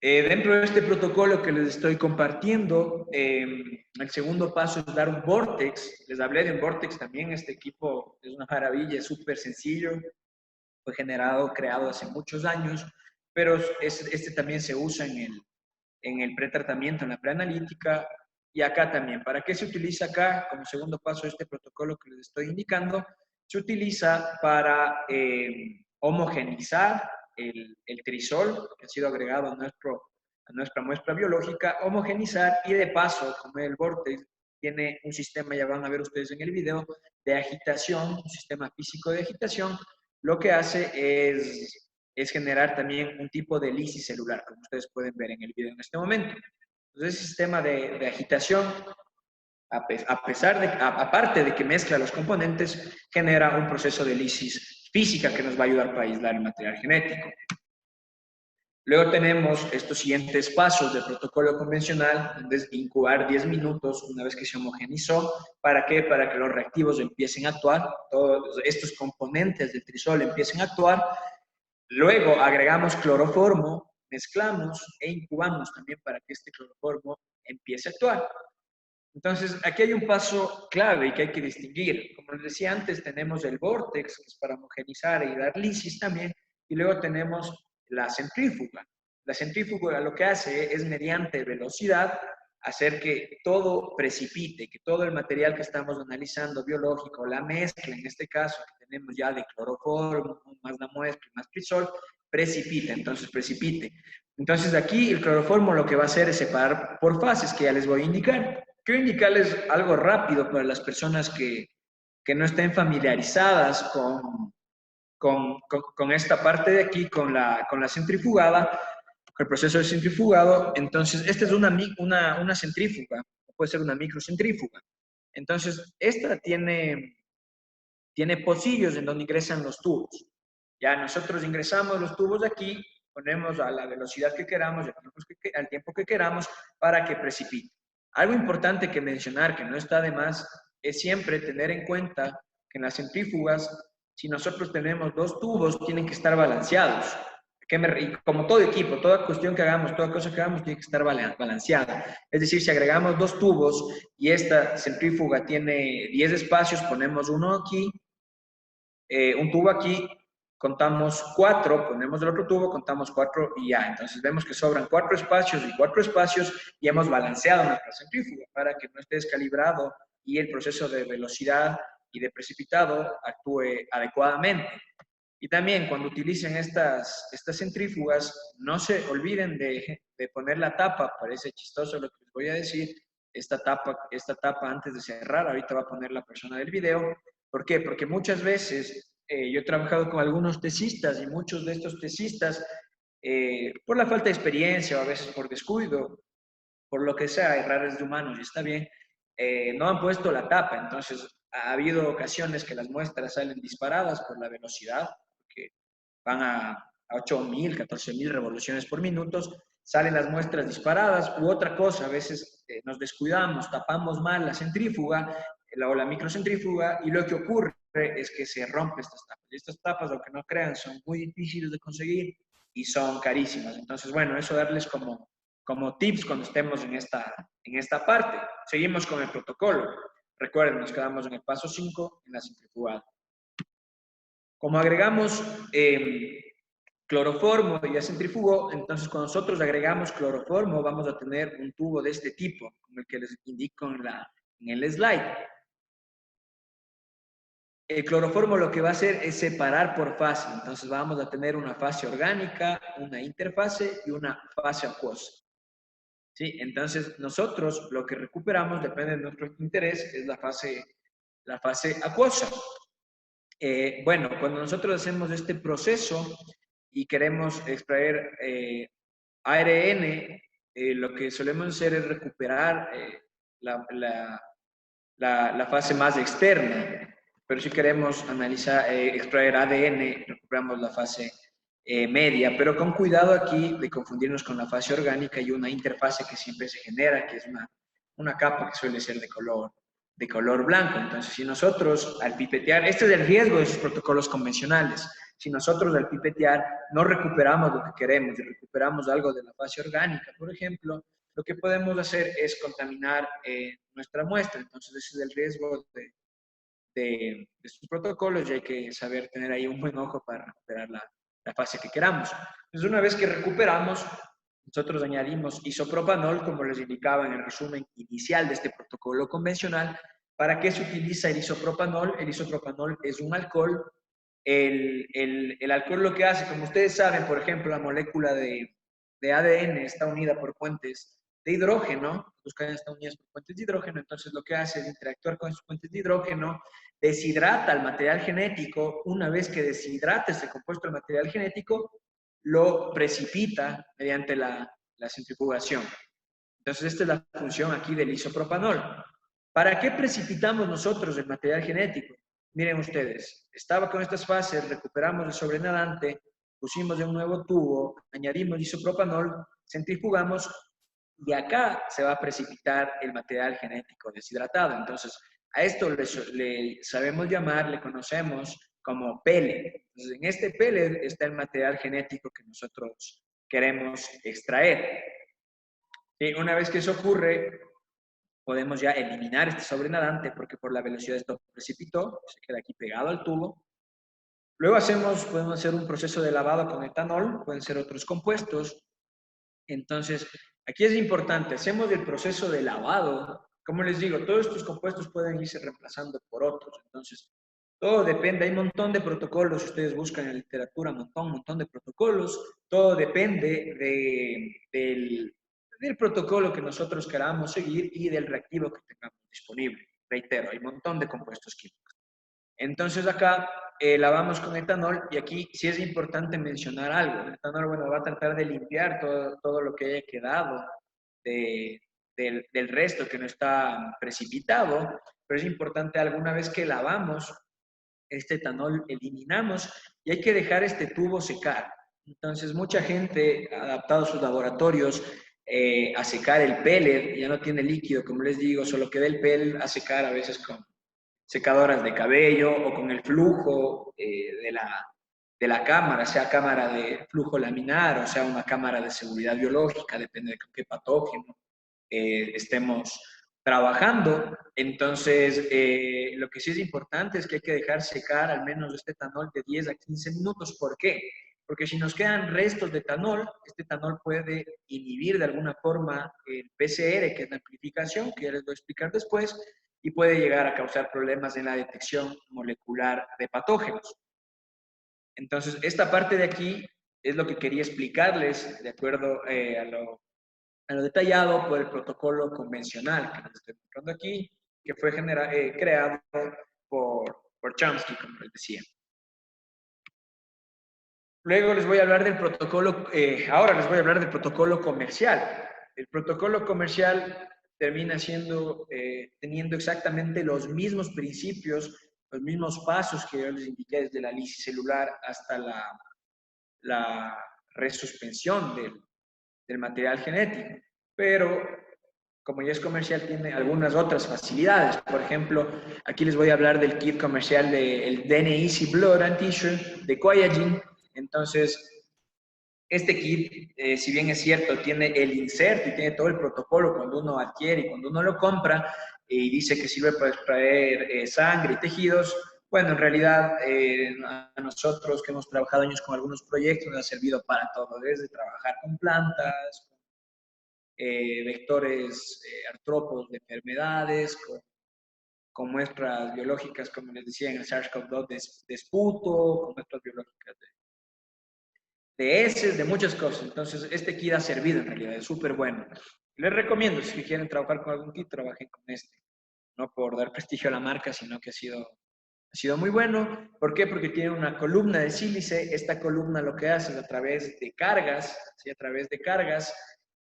Dentro de este protocolo que les estoy compartiendo, el segundo paso es dar un Vortex. Les hablé de un Vortex también. Este equipo es una maravilla, es súper sencillo. Fue creado hace muchos años, pero este también se usa en el pretratamiento, en la preanalítica y acá también. ¿Para qué se utiliza acá? Como segundo paso de este protocolo que les estoy indicando, se utiliza para homogenizar el trisol que ha sido agregado a nuestra muestra biológica, homogenizar y de paso, como el Vortex tiene un sistema, ya van a ver ustedes en el video, de agitación, un sistema físico de agitación, lo que hace es generar también un tipo de lisis celular, como ustedes pueden ver en el video en este momento. Entonces, ese sistema de agitación, aparte de que mezcla los componentes, genera un proceso de lisis física que nos va a ayudar para aislar el material genético. Luego tenemos estos siguientes pasos del protocolo convencional, donde es incubar 10 minutos una vez que se homogenizó. ¿Para qué? Para que los reactivos empiecen a actuar, todos estos componentes del trisol empiecen a actuar. Luego agregamos cloroformo, mezclamos e incubamos también para que este cloroformo empiece a actuar. Entonces, aquí hay un paso clave y que hay que distinguir. Como les decía antes, tenemos el Vortex, que es para homogenizar y dar lisis también, y luego tenemos la centrífuga. La centrífuga lo que hace es, mediante velocidad, hacer que todo precipite, que todo el material que estamos analizando biológico, la mezcla, en este caso, que tenemos ya de cloroformo, más la muestra, más trisol, precipite, entonces precipite. Entonces aquí el cloroformo lo que va a hacer es separar por fases, que ya les voy a indicar. Quiero indicarles algo rápido para las personas que no estén familiarizadas con esta parte de aquí, con la centrifugada, con el proceso de centrifugado. Entonces, esta es una centrífuga, puede ser una microcentrífuga. Entonces, esta tiene pocillos en donde ingresan los tubos. Ya nosotros ingresamos los tubos de aquí, ponemos a la velocidad que queramos, al tiempo que queramos, para que precipite. Algo importante que mencionar, que no está de más, es siempre tener en cuenta que en las centrífugas, si nosotros tenemos dos tubos, tienen que estar balanceados. Como todo equipo, toda cuestión que hagamos, toda cosa que hagamos, tiene que estar balanceada. Es decir, si agregamos dos tubos y esta centrífuga tiene 10 espacios, ponemos uno aquí, un tubo aquí, contamos 4, ponemos el otro tubo, contamos 4 y ya. Entonces vemos que sobran 4 espacios y 4 espacios y hemos balanceado nuestra centrífuga para que no esté descalibrado y el proceso de velocidad y de precipitado actúe adecuadamente. Y también cuando utilicen estas centrífugas, no se olviden de poner la tapa. Parece chistoso lo que les voy a decir. Esta tapa antes de cerrar, ahorita va a poner la persona del video. ¿Por qué? Porque muchas veces yo he trabajado con algunos tesistas y muchos de estos tesistas, por la falta de experiencia o a veces por descuido, por lo que sea, errores de humanos y está bien, no han puesto la tapa. Entonces, ha habido ocasiones que las muestras salen disparadas por la velocidad, que van a 8.000, 14.000 revoluciones por minuto, salen las muestras disparadas. U otra cosa, a veces nos descuidamos, tapamos mal la centrífuga o la microcentrífuga y lo que ocurre es que se rompen estas tapas. Y estas tapas, aunque no crean, son muy difíciles de conseguir y son carísimas. Entonces, bueno, eso darles como tips cuando estemos en esta parte. Seguimos con el protocolo. Recuerden, nos quedamos en el paso 5, en la centrifugada. Como agregamos cloroformo y ya centrifugó, entonces cuando nosotros agregamos cloroformo vamos a tener un tubo de este tipo, como el que les indico en el slide. El cloroformo lo que va a hacer es separar por fase, entonces vamos a tener una fase orgánica, una interfase y una fase acuosa. ¿Sí? Entonces nosotros lo que recuperamos, depende de nuestro interés, es la fase acuosa. Bueno, cuando nosotros hacemos este proceso y queremos extraer ARN, lo que solemos hacer es recuperar la fase más externa, pero si queremos extraer ADN, recuperamos la fase media, pero con cuidado aquí de confundirnos con la fase orgánica y una interfase que siempre se genera, que es una capa que suele ser de color blanco. Entonces, si nosotros al pipetear, este es el riesgo de esos protocolos convencionales, si nosotros al pipetear no recuperamos lo que queremos y recuperamos algo de la fase orgánica, por ejemplo, lo que podemos hacer es contaminar nuestra muestra. Entonces, ese es el riesgo de estos protocolos y hay que saber tener ahí un buen ojo para recuperar la fase que queramos. Entonces, una vez que recuperamos, nosotros añadimos isopropanol, como les indicaba en el resumen inicial de este protocolo convencional. ¿Para qué se utiliza el isopropanol? El isopropanol es un alcohol. El alcohol lo que hace, como ustedes saben, por ejemplo, la molécula de ADN está unida por puentes de hidrógeno, los cadenas están unidas por puentes de hidrógeno, entonces lo que hace es interactuar con esos puentes de hidrógeno, deshidrata el material genético. Una vez que deshidrata ese compuesto del material genético, lo precipita mediante la centrifugación. Entonces, esta es la función aquí del isopropanol. ¿Para qué precipitamos nosotros el material genético? Miren ustedes, estaba con estas fases, recuperamos el sobrenadante, pusimos en un nuevo tubo, añadimos isopropanol, centrifugamos y acá se va a precipitar el material genético deshidratado. Entonces, a esto le sabemos llamar, le conocemos como pellet. Entonces, en este pellet está el material genético que nosotros queremos extraer. Y una vez que eso ocurre, podemos ya eliminar este sobrenadante porque por la velocidad esto precipitó, se queda aquí pegado al tubo. Luego podemos hacer un proceso de lavado con etanol, pueden ser otros compuestos. Entonces, aquí es importante, hacemos el proceso de lavado. Como les digo, todos estos compuestos pueden irse reemplazando por otros. Entonces, todo depende, hay un montón de protocolos, si ustedes buscan en la literatura, un montón de protocolos. Todo depende del protocolo que nosotros queramos seguir y del reactivo que tengamos disponible. Reitero, hay un montón de compuestos químicos. Entonces acá lavamos con etanol y aquí sí es importante mencionar algo. El etanol, bueno, va a tratar de limpiar todo lo que haya quedado del resto que no está precipitado, pero es importante alguna vez que lavamos este etanol, eliminamos y hay que dejar este tubo secar. Entonces mucha gente ha adaptado sus laboratorios a secar el pellet, ya no tiene líquido, como les digo, solo queda el pellet a secar a veces con secadoras de cabello o con el flujo de la cámara, sea cámara de flujo laminar o sea una cámara de seguridad biológica, depende de qué patógeno estemos trabajando. Entonces, lo que sí es importante es que hay que dejar secar al menos este etanol de 10 a 15 minutos. ¿Por qué? Porque si nos quedan restos de etanol, este etanol puede inhibir de alguna forma el PCR, que es la amplificación, que ya les voy a explicar después, y puede llegar a causar problemas en la detección molecular de patógenos. Entonces, esta parte de aquí es lo que quería explicarles de acuerdo a lo detallado por el protocolo convencional que les estoy mostrando aquí, que fue creado por Chomsky, como les decía. Luego les voy a hablar del protocolo, ahora les voy a hablar del protocolo comercial. El protocolo comercial termina teniendo exactamente los mismos principios, los mismos pasos que yo les indiqué desde la lisis celular hasta la resuspensión del material genético. Pero, como ya es comercial, tiene algunas otras facilidades. Por ejemplo, aquí les voy a hablar del kit comercial del DNA Easy Blood and Tissue de Qiagen. Entonces, este kit, si bien es cierto, tiene el insert y tiene todo el protocolo cuando uno adquiere y cuando uno lo compra, y dice que sirve para extraer sangre y tejidos. Bueno, en realidad a nosotros que hemos trabajado años con algunos proyectos nos ha servido para todo, desde trabajar con plantas, vectores artrópodos de enfermedades, con muestras biológicas, como les decía, en el SARS-CoV-2 de esputo, con muestras biológicas de heces, de muchas cosas. Entonces, este kit ha servido en realidad, es súper bueno. Les recomiendo, si quieren trabajar con algún kit, trabajen con este. No por dar prestigio a la marca, sino que ha sido muy bueno. ¿Por qué? Porque tiene una columna de sílice. Esta columna lo que hace es a través de cargas, ¿sí? A través de cargas,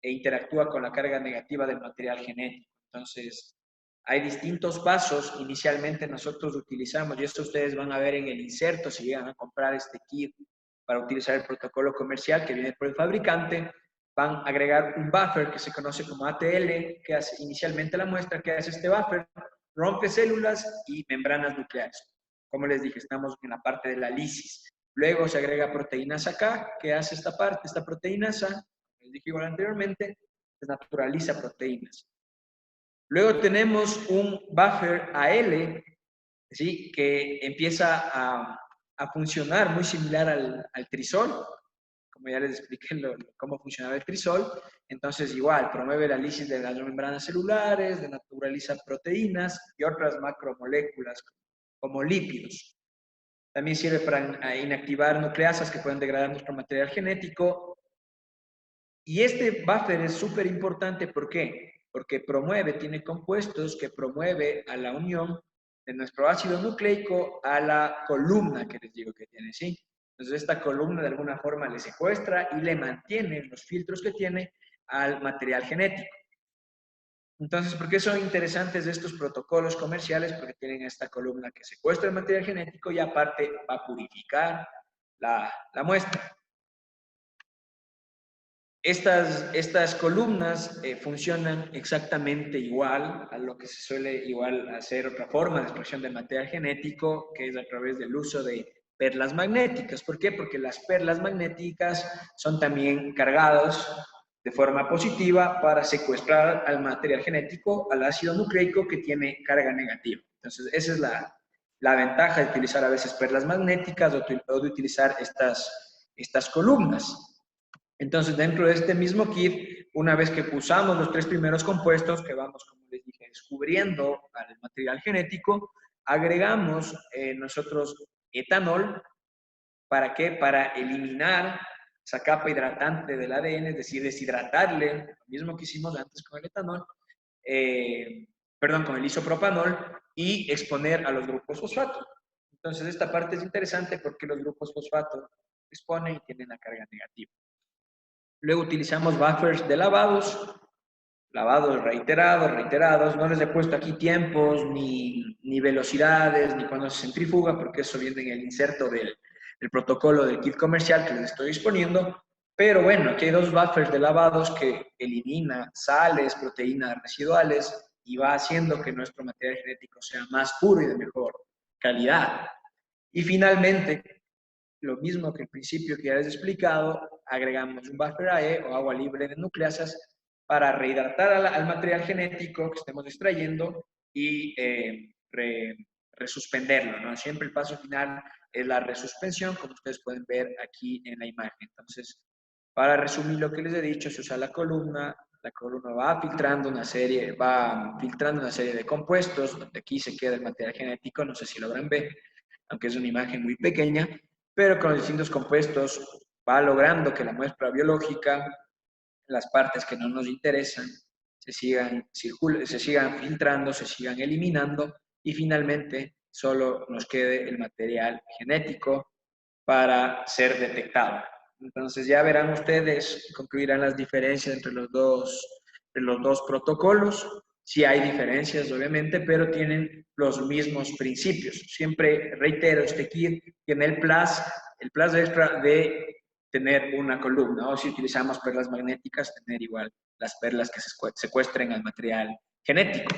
e interactúa con la carga negativa del material genético. Entonces, hay distintos pasos. Inicialmente nosotros utilizamos, y esto ustedes van a ver en el inserto si llegan a comprar este kit para utilizar el protocolo comercial que viene por el fabricante, van a agregar un buffer que se conoce como ATL, que hace inicialmente la muestra, que hace este buffer, rompe células y membranas nucleares. Como les dije, estamos en la parte de la lisis. Luego se agrega proteínas acá, que hace esta parte, esta proteínasa, como les dije igual anteriormente, desnaturaliza proteínas. Luego tenemos un buffer AL, ¿sí? Que empieza a funcionar muy similar al trisol, como ya les expliqué cómo funcionaba el trisol. Entonces, igual, promueve la lisis de las membranas celulares, denaturaliza proteínas y otras macromoléculas como lípidos. También sirve para inactivar nucleasas que pueden degradar nuestro material genético. Y este buffer es súper importante, ¿por qué? Porque tiene compuestos que promueve a la unión de nuestro ácido nucleico a la columna que les digo que tiene, ¿sí? Entonces esta columna de alguna forma le secuestra y le mantiene los filtros que tiene al material genético. Entonces, ¿por qué son interesantes estos protocolos comerciales? Porque tienen esta columna que secuestra el material genético y aparte va a purificar la muestra. Estas columnas funcionan exactamente igual a lo que se suele igual hacer otra forma de extracción del material genético, que es a través del uso de perlas magnéticas. ¿Por qué? Porque las perlas magnéticas son también cargados de forma positiva para secuestrar al material genético, al ácido nucleico que tiene carga negativa. Entonces, esa es la ventaja de utilizar a veces perlas magnéticas o de utilizar estas columnas. Entonces, dentro de este mismo kit, una vez que usamos los 3 primeros compuestos, que vamos, como les dije, descubriendo al material genético, agregamos nosotros etanol. ¿Para qué? Para eliminar esa capa hidratante del ADN, es decir, deshidratarle, lo mismo que hicimos antes con el etanol, con el isopropanol, y exponer a los grupos fosfato. Entonces, esta parte es interesante porque los grupos fosfato exponen y tienen la carga negativa. Luego utilizamos buffers de lavados reiterados. No les he puesto aquí tiempos, ni velocidades, ni cuando se centrifuga, porque eso viene en el inserto del protocolo del kit comercial que les estoy disponiendo. Pero bueno, aquí hay 2 buffers de lavados que elimina sales, proteínas residuales y va haciendo que nuestro material genético sea más puro y de mejor calidad. Y finalmente, lo mismo que el principio que ya les he explicado, agregamos un buffer AE o agua libre de nucleasas para rehidratar al material genético que estemos extrayendo y resuspenderlo, ¿no? Siempre el paso final es la resuspensión, como ustedes pueden ver aquí en la imagen. Entonces, para resumir lo que les he dicho, se usa la columna va filtrando una serie de compuestos, donde aquí se queda el material genético, no sé si logran ver, aunque es una imagen muy pequeña, pero con los distintos compuestos va logrando que la muestra biológica, las partes que no nos interesan, se sigan filtrando, se sigan eliminando y finalmente solo nos quede el material genético para ser detectado. Entonces ya verán ustedes, concluirán las diferencias entre los dos protocolos. Sí hay diferencias, obviamente, pero tienen los mismos principios. Siempre reitero, este kit tiene el plus extra de tener una columna, o si utilizamos perlas magnéticas, tener igual las perlas que secuestren al material genético.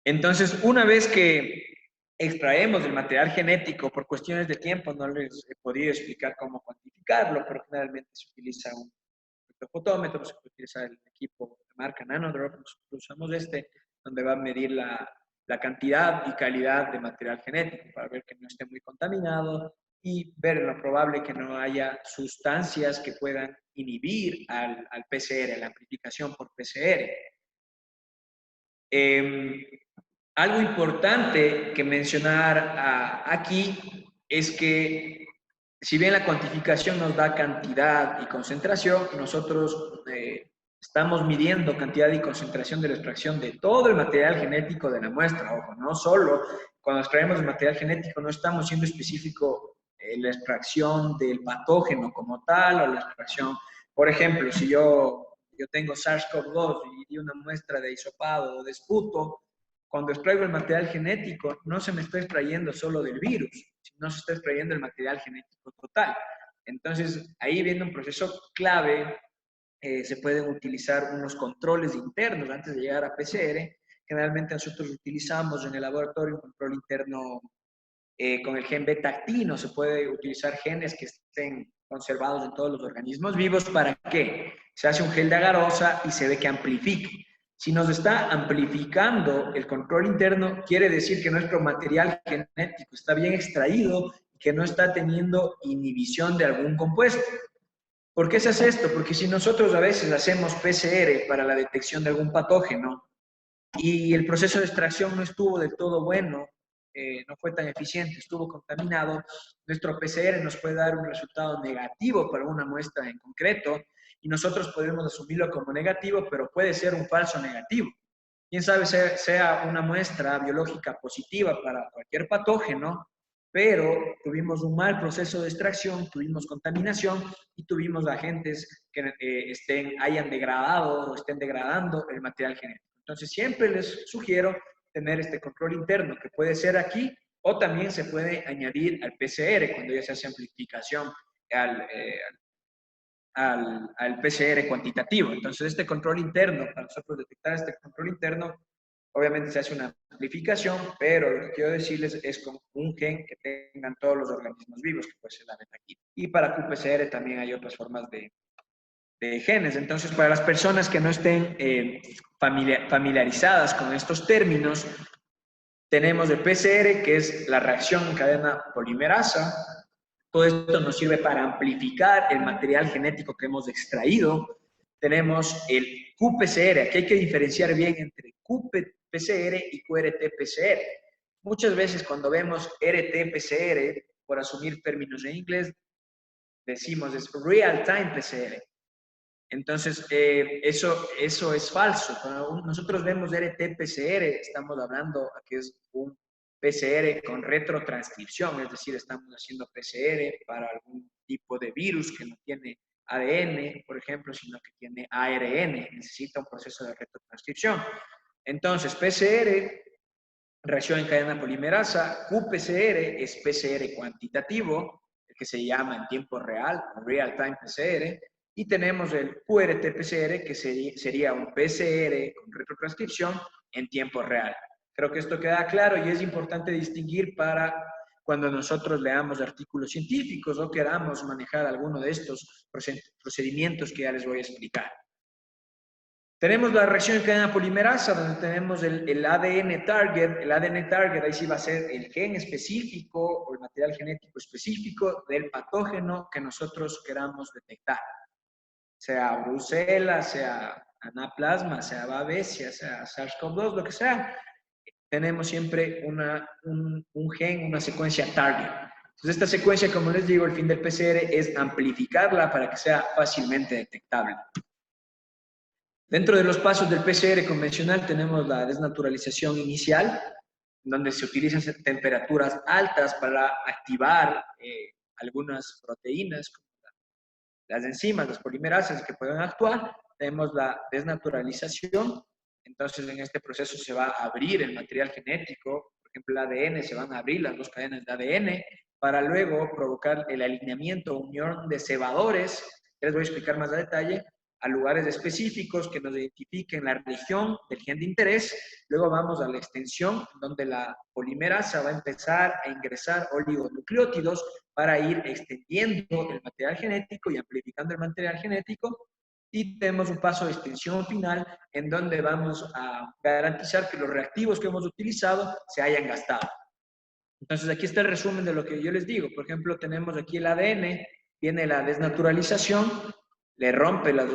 Entonces, una vez que extraemos el material genético, por cuestiones de tiempo no les he podido explicar cómo cuantificarlo, pero generalmente se utiliza un espectrofotómetro, se puede utilizar el equipo de marca Nanodrop, nosotros usamos este, donde va a medir la cantidad y calidad de material genético para ver que no esté muy contaminado y ver en lo probable que no haya sustancias que puedan inhibir al PCR, a la amplificación por PCR. Algo importante que mencionar aquí es que si bien la cuantificación nos da cantidad y concentración, nosotros estamos midiendo cantidad y concentración de la extracción de todo el material genético de la muestra. Ojo, no solo cuando extraemos el material genético no estamos siendo específico en la extracción del patógeno como tal o la extracción, por ejemplo, si yo tengo SARS-CoV-2 y di una muestra de hisopado o de esputo, cuando extraigo el material genético, no se me está extrayendo solo del virus, sino se está extrayendo el material genético total. Entonces, ahí viene un proceso clave. Se pueden utilizar unos controles internos antes de llegar a PCR. Generalmente nosotros utilizamos en el laboratorio un control interno con el gen beta-actino. Se puede utilizar genes que estén conservados en todos los organismos vivos. ¿Para qué? Se hace un gel de agarosa y se ve que amplifica. Si nos está amplificando el control interno, quiere decir que nuestro material genético está bien extraído y que no está teniendo inhibición de algún compuesto. ¿Por qué se hace esto? Porque si nosotros a veces hacemos PCR para la detección de algún patógeno y el proceso de extracción no estuvo del todo bueno, no fue tan eficiente, estuvo contaminado, nuestro PCR nos puede dar un resultado negativo para una muestra en concreto y nosotros podemos asumirlo como negativo, pero puede ser un falso negativo. Quién sabe sea una muestra biológica positiva para cualquier patógeno, pero tuvimos un mal proceso de extracción, tuvimos contaminación y tuvimos agentes que hayan degradado o estén degradando el material genético. Entonces, siempre les sugiero tener este control interno, que puede ser aquí o también se puede añadir al PCR cuando ya se hace amplificación al PCR cuantitativo. Entonces, este control interno, para nosotros detectar este control interno, obviamente se hace una amplificación, pero lo que quiero decirles es con un gen que tengan todos los organismos vivos, que puede ser la beta-actina. Y para qPCR también hay otras formas de genes. Entonces, para las personas que no estén familiarizadas con estos términos, tenemos el PCR, que es la reacción en cadena polimerasa. Todo esto nos sirve para amplificar el material genético que hemos extraído. Tenemos el qPCR. Aquí hay que diferenciar bien entre qPCR y QRT-PCR. Muchas veces cuando vemos RT-PCR, por asumir términos en inglés, decimos es real-time PCR. Entonces, eso es falso. Cuando nosotros vemos RT-PCR, estamos hablando que es un PCR con retrotranscripción, es decir, estamos haciendo PCR para algún tipo de virus que no tiene ADN, por ejemplo, sino que tiene ARN, necesita un proceso de retrotranscripción. Entonces, PCR, reacción en cadena polimerasa, qPCR es PCR cuantitativo, el que se llama en tiempo real, real-time PCR, y tenemos el QRT-PCR, que sería un PCR con retrotranscripción en tiempo real. Creo que esto queda claro y es importante distinguir para cuando nosotros leamos artículos científicos o queramos manejar alguno de estos procedimientos que ya les voy a explicar. Tenemos la reacción en cadena polimerasa, donde tenemos el ADN target. El ADN target ahí sí va a ser el gen específico o el material genético específico del patógeno que nosotros queramos detectar. Sea Brucella, sea Anaplasma, sea Babesia, sea SARS-CoV-2, lo que sea, tenemos siempre un gen, una secuencia target. Entonces, esta secuencia, como les digo, el fin del PCR es amplificarla para que sea fácilmente detectable. Dentro de los pasos del PCR convencional tenemos la desnaturalización inicial, donde se utilizan temperaturas altas para activar algunas proteínas, las enzimas, las polimerasas que pueden actuar. Tenemos la desnaturalización. Entonces, en este proceso se va a abrir el material genético, por ejemplo, el ADN, se van a abrir las dos cadenas de ADN para luego provocar el alineamiento o unión de cebadores, que les voy a explicar más a detalle, a lugares específicos que nos identifiquen la región del gen de interés. Luego vamos a la extensión, donde la polimerasa va a empezar a ingresar oligonucleótidos para ir extendiendo el material genético y amplificando el material genético. y tenemos un paso de extensión final en donde vamos a garantizar que los reactivos que hemos utilizado se hayan gastado. Entonces, aquí está el resumen de lo que yo les digo. Por ejemplo, tenemos aquí el ADN, viene la desnaturalización, le rompe las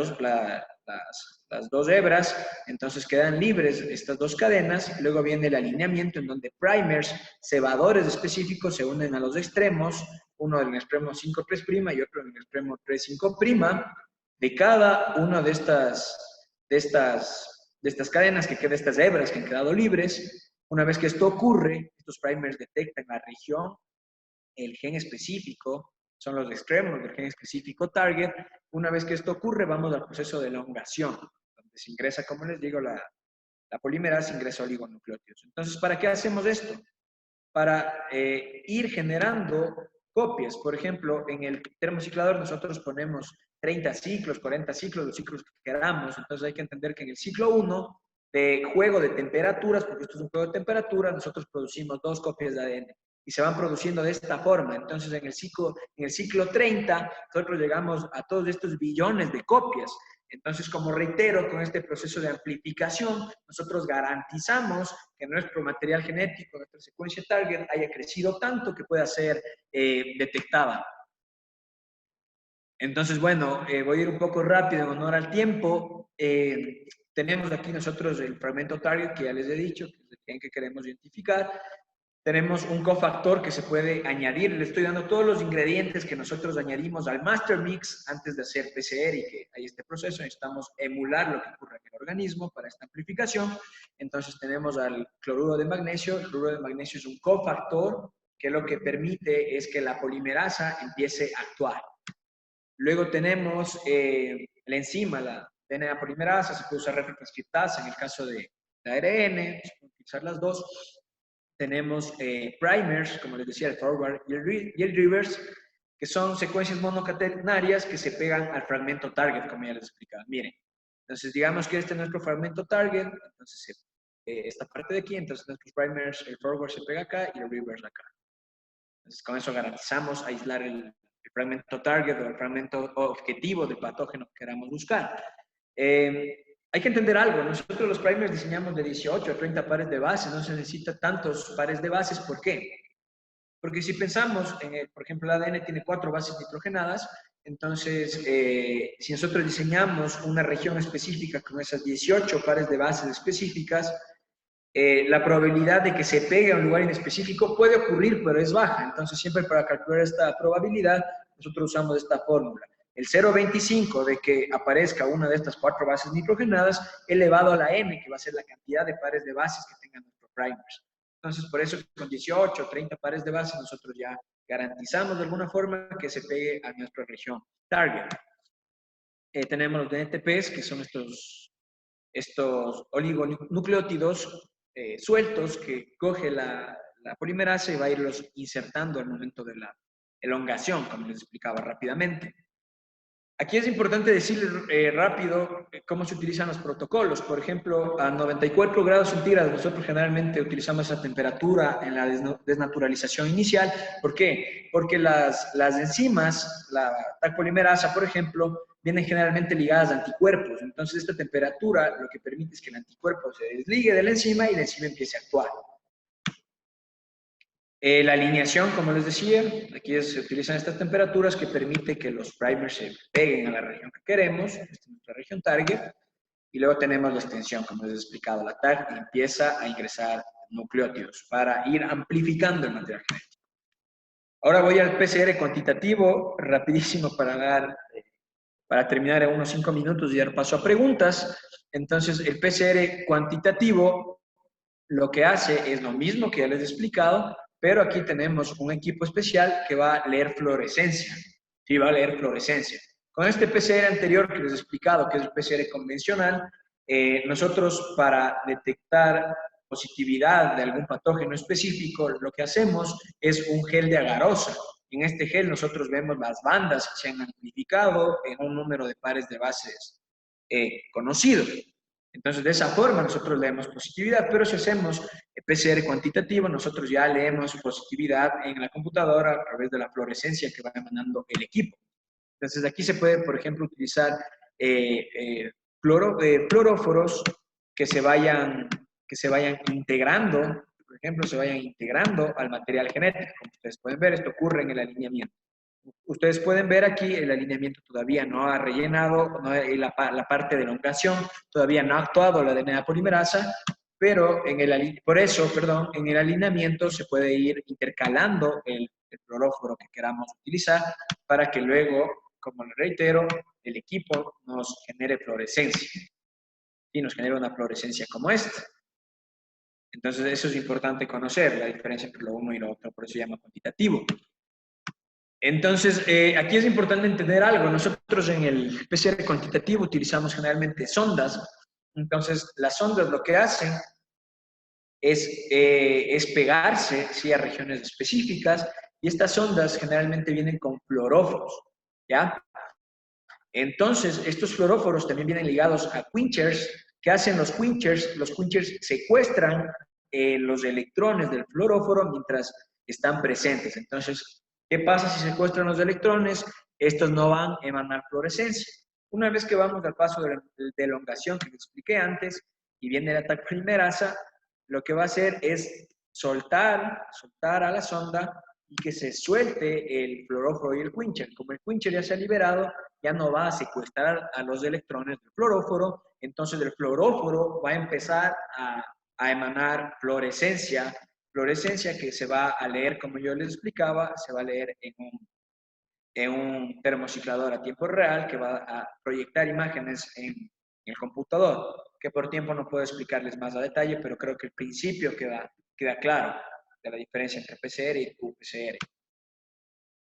dos hebras, entonces quedan libres estas dos cadenas. Luego viene el alineamiento, en donde primers, cebadores específicos, se unen a los extremos, uno en el extremo 5'' y otro en el extremo 3''. De cada una de estas cadenas, que quedan estas hebras que han quedado libres. Una vez que esto ocurre, estos primers detectan la región, el gen específico, son los extremos del gen específico target. Una vez que esto ocurre, vamos al proceso de elongación, donde se ingresa, como les digo, la polimerasa, ingresa oligonucleótidos. Entonces, ¿para qué hacemos esto? Para ir generando copias. Por ejemplo, en el termociclador nosotros ponemos 30 ciclos, 40 ciclos, los ciclos que queramos. Entonces hay que entender que en el ciclo 1 de juego de temperaturas, porque esto es un juego de temperaturas, nosotros producimos 2 copias de ADN y se van produciendo de esta forma. Entonces en el ciclo 30 nosotros llegamos a todos estos billones de copias. Entonces, como reitero, con este proceso de amplificación, nosotros garantizamos que nuestro material genético, nuestra secuencia target, haya crecido tanto que pueda ser detectada. Entonces, bueno, voy a ir un poco rápido en honor al tiempo. Tenemos aquí nosotros el fragmento target, que ya les he dicho, que es el gen que queremos identificar. Tenemos un cofactor que se puede añadir. Le estoy dando todos los ingredientes que nosotros añadimos al master mix antes de hacer PCR y que hay este proceso. Necesitamos emular lo que ocurre en el organismo para esta amplificación. Entonces tenemos al cloruro de magnesio. El cloruro de magnesio es un cofactor que lo que permite es que la polimerasa empiece a actuar. Luego tenemos la enzima, la DNA polimerasa. Se puede usar retrotranscriptasa en el caso de la ARN. Se puede utilizar las dos. Tenemos primers, como les decía, el forward y el reverse, que son secuencias monocatenarias que se pegan al fragmento target, como ya les explicaba. Miren, entonces digamos que este es nuestro fragmento target, entonces esta parte de aquí, entonces nuestros primers, el forward se pega acá y el reverse acá. Entonces con eso garantizamos aislar el fragmento target o el fragmento objetivo del patógeno que queramos buscar. Hay que entender algo, nosotros los primers diseñamos de 18 a 30 pares de bases, no se necesita tantos pares de bases. ¿Por qué? Porque si pensamos, por ejemplo, el ADN tiene 4 bases nitrogenadas, entonces si nosotros diseñamos una región específica con esas 18 pares de bases específicas, la probabilidad de que se pegue a un lugar en específico puede ocurrir, pero es baja. Entonces siempre para calcular esta probabilidad, nosotros usamos esta fórmula. El 0,25 de que aparezca una de estas 4 bases nitrogenadas elevado a la n, que va a ser la cantidad de pares de bases que tengan nuestros primers. Entonces, por eso con 18 o 30 pares de bases nosotros ya garantizamos de alguna forma que se pegue a nuestra región target. Tenemos los DNTPs, que son estos oligonucleótidos sueltos que coge la polimerasa y va a irlos insertando al momento de la elongación, como les explicaba rápidamente. Aquí es importante decir rápido cómo se utilizan los protocolos. Por ejemplo, a 94 grados centígrados nosotros generalmente utilizamos esa temperatura en la desnaturalización inicial. ¿Por qué? Porque las enzimas, la TAC polimerasa, por ejemplo, vienen generalmente ligadas a anticuerpos. Entonces, esta temperatura lo que permite es que el anticuerpo se desligue de la enzima y la enzima empiece a actuar. La alineación, como les decía, aquí se utilizan estas temperaturas que permite que los primers se peguen a la región que queremos, esta es nuestra región target, y luego tenemos la extensión, como les he explicado, la TAC empieza a ingresar nucleótidos para ir amplificando el material genético. Ahora voy al PCR cuantitativo, rapidísimo para terminar en unos 5 minutos y dar paso a preguntas. Entonces, el PCR cuantitativo lo que hace es lo mismo que ya les he explicado, pero aquí tenemos un equipo especial que va a leer fluorescencia. Sí, va a leer fluorescencia. Con este PCR anterior que les he explicado, que es el PCR convencional, nosotros para detectar positividad de algún patógeno específico, lo que hacemos es un gel de agarosa. En este gel nosotros vemos las bandas que se han amplificado en un número de pares de bases conocido. Entonces, de esa forma nosotros leemos positividad, pero si hacemos PCR cuantitativo, nosotros ya leemos positividad en la computadora a través de la fluorescencia que va emanando el equipo. Entonces, aquí se puede, por ejemplo, utilizar fluoróforos que se vayan integrando, por ejemplo, se vayan integrando al material genético. Como ustedes pueden ver, esto ocurre en el alineamiento. Ustedes pueden ver aquí el alineamiento todavía no ha rellenado, la parte de elongación todavía no ha actuado la DNA polimerasa, pero por eso, en el alineamiento se puede ir intercalando el fluoróforo que queramos utilizar para que luego, como les reitero, el equipo nos genere fluorescencia y nos genere una fluorescencia como esta. Entonces eso es importante conocer, la diferencia entre lo uno y lo otro, por eso se llama cuantitativo. Entonces, aquí es importante entender algo. Nosotros en el PCR cuantitativo utilizamos generalmente sondas. Entonces, las sondas lo que hacen es pegarse, ¿sí?, a regiones específicas, y estas ondas generalmente vienen con fluoróforos, ¿ya? Entonces, estos fluoróforos también vienen ligados a quenchers. ¿Qué hacen los quenchers? Los quenchers secuestran los electrones del fluoróforo mientras están presentes. Entonces, ¿qué pasa si secuestran los electrones? Estos no van a emanar fluorescencia. Una vez que vamos al paso de elongación que les expliqué antes y viene la TAC polimerasa, lo que va a hacer es soltar a la sonda y que se suelte el fluoróforo y el quencher. Como el quencher ya se ha liberado, ya no va a secuestrar a los electrones del fluoróforo, entonces el fluoróforo va a empezar a emanar fluorescencia que se va a leer, como yo les explicaba, se va a leer en un termociclador a tiempo real que va a proyectar imágenes en el computador, que por tiempo no puedo explicarles más a detalle, pero creo que el principio queda claro de la diferencia entre PCR y qPCR.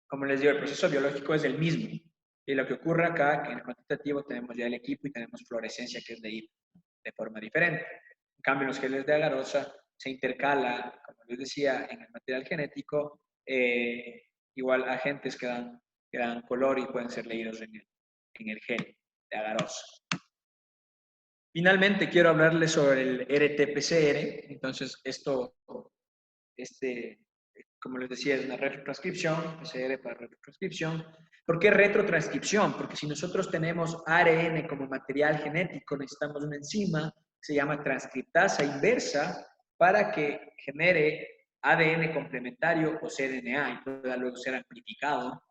Como les digo, el proceso biológico es el mismo. Y lo que ocurre acá, que en el cuantitativo tenemos ya el equipo y tenemos fluorescencia que es de forma diferente. En cambio, en los geles de agarosa se intercala, como les decía, en el material genético, igual agentes que dan color y pueden ser leídos en el gel de agarosa. Finalmente, quiero hablarles sobre el RT-PCR. Entonces, como les decía, es una retrotranscripción, PCR para retrotranscripción. ¿Por qué retrotranscripción? Porque si nosotros tenemos ARN como material genético, necesitamos una enzima que se llama transcriptasa inversa para que genere ADN complementario o cDNA y pueda luego ser amplificado.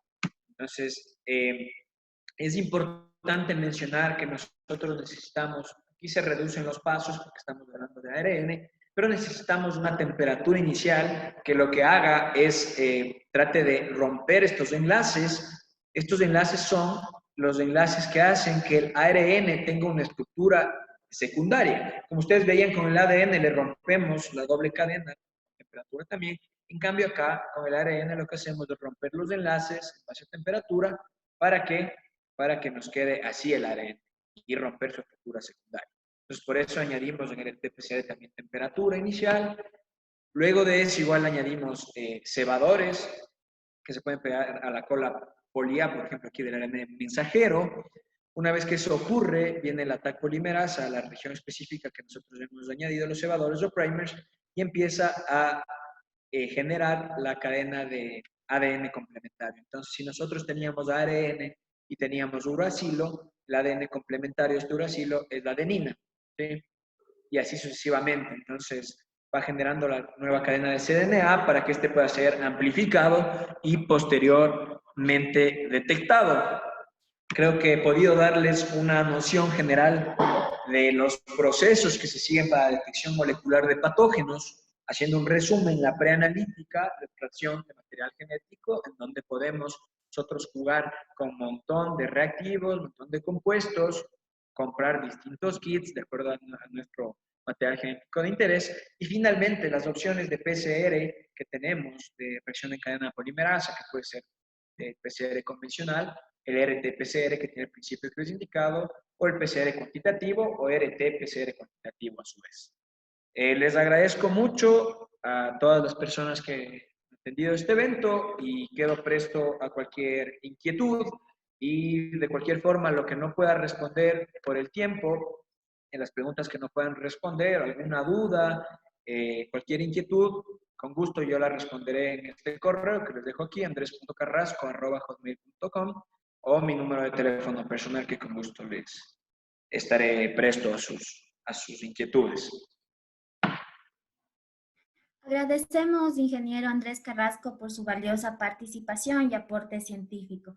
Entonces, es importante mencionar que nosotros necesitamos, aquí se reducen los pasos porque estamos hablando de ARN, pero necesitamos una temperatura inicial que lo que haga es trate de romper estos enlaces. Estos enlaces son los enlaces que hacen que el ARN tenga una estructura secundaria. Como ustedes veían, con el ADN le rompemos la doble cadena, la temperatura también. En cambio acá, con el ARN lo que hacemos es romper los enlaces en base a temperatura para que nos quede así el ARN y romper su estructura secundaria. Entonces, por eso añadimos en el RT-PCR también temperatura inicial. Luego de eso, igual añadimos cebadores que se pueden pegar a la cola polía, por ejemplo, aquí del ARN mensajero. Una vez que eso ocurre, viene la TAC polimerasa a la región específica que nosotros hemos añadido los cebadores o primers y empieza a generar la cadena de ADN complementario. Entonces, si nosotros teníamos ARN y teníamos uracilo, el ADN complementario de este uracilo es la adenina, ¿sí? Y así sucesivamente. Entonces, va generando la nueva cadena de cDNA para que este pueda ser amplificado y posteriormente detectado. Creo que he podido darles una noción general de los procesos que se siguen para la detección molecular de patógenos, haciendo un resumen, la preanalítica, la extracción de material genético, en donde podemos nosotros jugar con un montón de reactivos, un montón de compuestos, comprar distintos kits de acuerdo a nuestro material genético de interés, y finalmente las opciones de PCR que tenemos, de reacción en cadena polimerasa, que puede ser de PCR convencional, el RT-PCR que tiene el principio que es indicado, o el PCR cuantitativo o RT-PCR cuantitativo a su vez. Les agradezco mucho a todas las personas que han atendido este evento y quedo presto a cualquier inquietud y de cualquier forma lo que no pueda responder por el tiempo, en las preguntas que no puedan responder, alguna duda, cualquier inquietud, con gusto yo la responderé en este correo que les dejo aquí, andres.carrasco@hotmail.com. o mi número de teléfono personal, que con gusto les estaré presto a sus inquietudes. Agradecemos, ingeniero Andrés Carrasco, por su valiosa participación y aporte científico.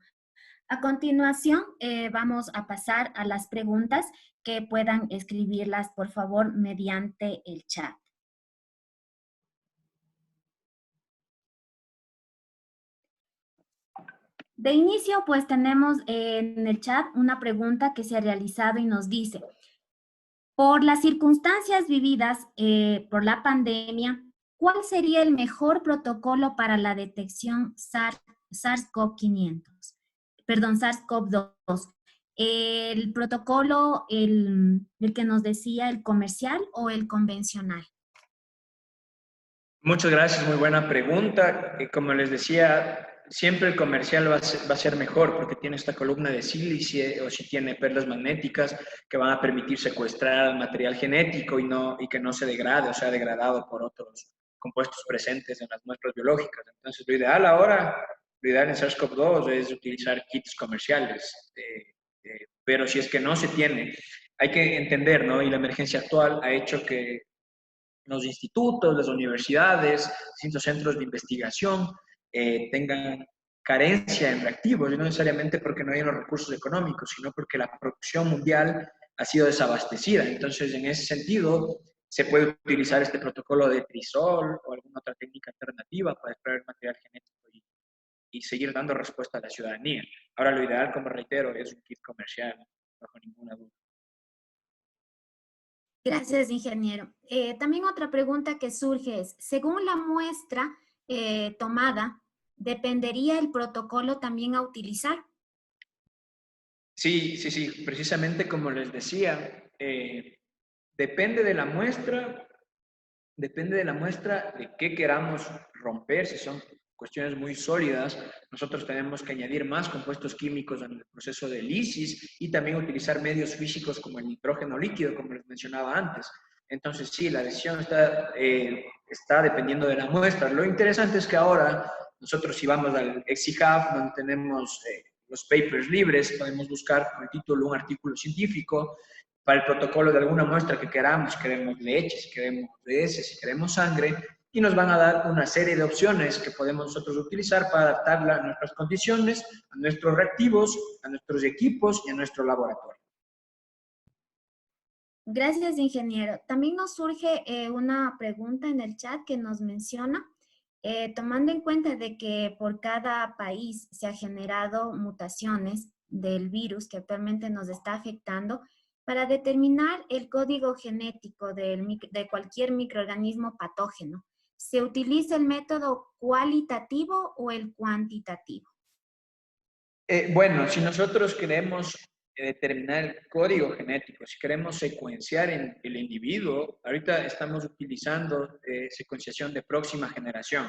A continuación, vamos a pasar a las preguntas que puedan escribirlas, por favor, mediante el chat. De inicio, pues tenemos en el chat una pregunta que se ha realizado y nos dice, por las circunstancias vividas por la pandemia, ¿cuál sería el mejor protocolo para la detección SARS-CoV-500? Perdón, SARS-CoV-2. ¿El protocolo, el que nos decía, el comercial o el convencional? Muchas gracias, muy buena pregunta. Como les decía, siempre el comercial va a ser mejor porque tiene esta columna de sílice o si tiene perlas magnéticas que van a permitir secuestrar el material genético y que no se degrade o sea degradado por otros compuestos presentes en las muestras biológicas. Entonces, lo ideal ahora, lo ideal en SARS-CoV-2 es utilizar kits comerciales, pero si es que no se tiene, hay que entender, ¿no? Y la emergencia actual ha hecho que los institutos, las universidades, distintos centros de investigación tengan carencia en reactivos, y no necesariamente porque no hay los recursos económicos, sino porque la producción mundial ha sido desabastecida. Entonces, en ese sentido, se puede utilizar este protocolo de trisol o alguna otra técnica alternativa para extraer material genético y seguir dando respuesta a la ciudadanía. Ahora, lo ideal, como reitero, es un kit comercial, bajo ninguna duda. Gracias, ingeniero. También otra pregunta que surge es, según la muestra tomada, ¿dependería el protocolo también a utilizar? Sí, sí, sí, precisamente como les decía, depende de la muestra, de qué queramos romper. Si son cuestiones muy sólidas, nosotros tenemos que añadir más compuestos químicos en el proceso de lisis y también utilizar medios físicos como el nitrógeno líquido, como les mencionaba antes. Entonces, sí, la decisión está dependiendo de la muestra. Lo interesante es que ahora nosotros, si vamos al EXIHub, donde tenemos los papers libres, podemos buscar con el título un artículo científico para el protocolo de alguna muestra que queramos, si queremos leche, si queremos heces, si queremos sangre, y nos van a dar una serie de opciones que podemos nosotros utilizar para adaptarla a nuestras condiciones, a nuestros reactivos, a nuestros equipos y a nuestro laboratorio. Gracias, ingeniero. También nos surge una pregunta en el chat que nos menciona, tomando en cuenta de que por cada país se han generado mutaciones del virus que actualmente nos está afectando, para determinar el código genético de cualquier microorganismo patógeno, ¿se utiliza el método cualitativo o el cuantitativo? Bueno, si nosotros queremos determinar el código genético, si queremos secuenciar en el individuo, ahorita estamos utilizando secuenciación de próxima generación.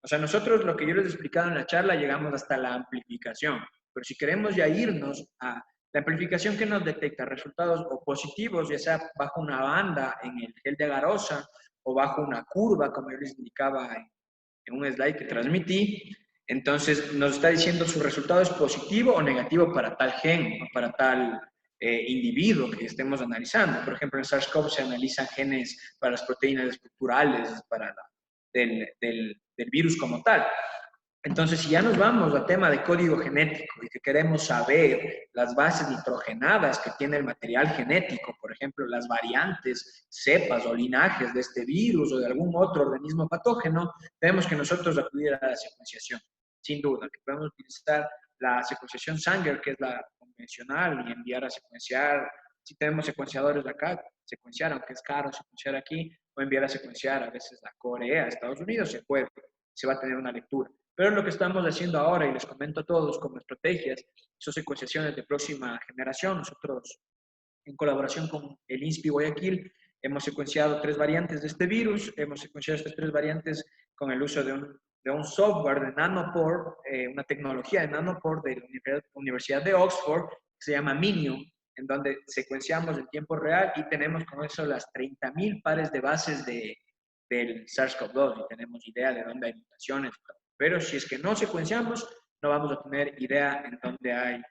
O sea, nosotros lo que yo les he explicado en la charla, llegamos hasta la amplificación, pero si queremos ya irnos a la amplificación que nos detecta resultados o positivos, ya sea bajo una banda en el gel de agarosa o bajo una curva, como yo les indicaba en un slide que transmití, entonces nos está diciendo su resultado es positivo o negativo para tal gen o para tal individuo que estemos analizando. Por ejemplo, en SARS-CoV se analizan genes para las proteínas estructurales del virus como tal. Entonces, si ya nos vamos al tema de código genético y que queremos saber las bases nitrogenadas que tiene el material genético, por ejemplo, las variantes, cepas o linajes de este virus o de algún otro organismo patógeno, tenemos que nosotros acudir a la secuenciación, sin duda, que podemos utilizar la secuenciación Sanger, que es la convencional, y enviar a secuenciar. Si tenemos secuenciadores de acá, secuenciar, aunque es caro secuenciar aquí, o enviar a secuenciar a veces a Corea, a Estados Unidos, se puede, se va a tener una lectura. Pero lo que estamos haciendo ahora, y les comento a todos como estrategias, son secuenciaciones de próxima generación. Nosotros, en colaboración con el INSPI Guayaquil, hemos secuenciado 3 variantes de este virus. Hemos secuenciado estas 3 variantes con el uso de un software de Nanopore, una tecnología de Nanopore de la Universidad de Oxford, que se llama Minio, en donde secuenciamos en tiempo real y tenemos con eso las 30.000 pares de bases del SARS-CoV-2 y tenemos idea de dónde hay mutaciones. Pero si es que no secuenciamos, no vamos a tener idea en dónde hay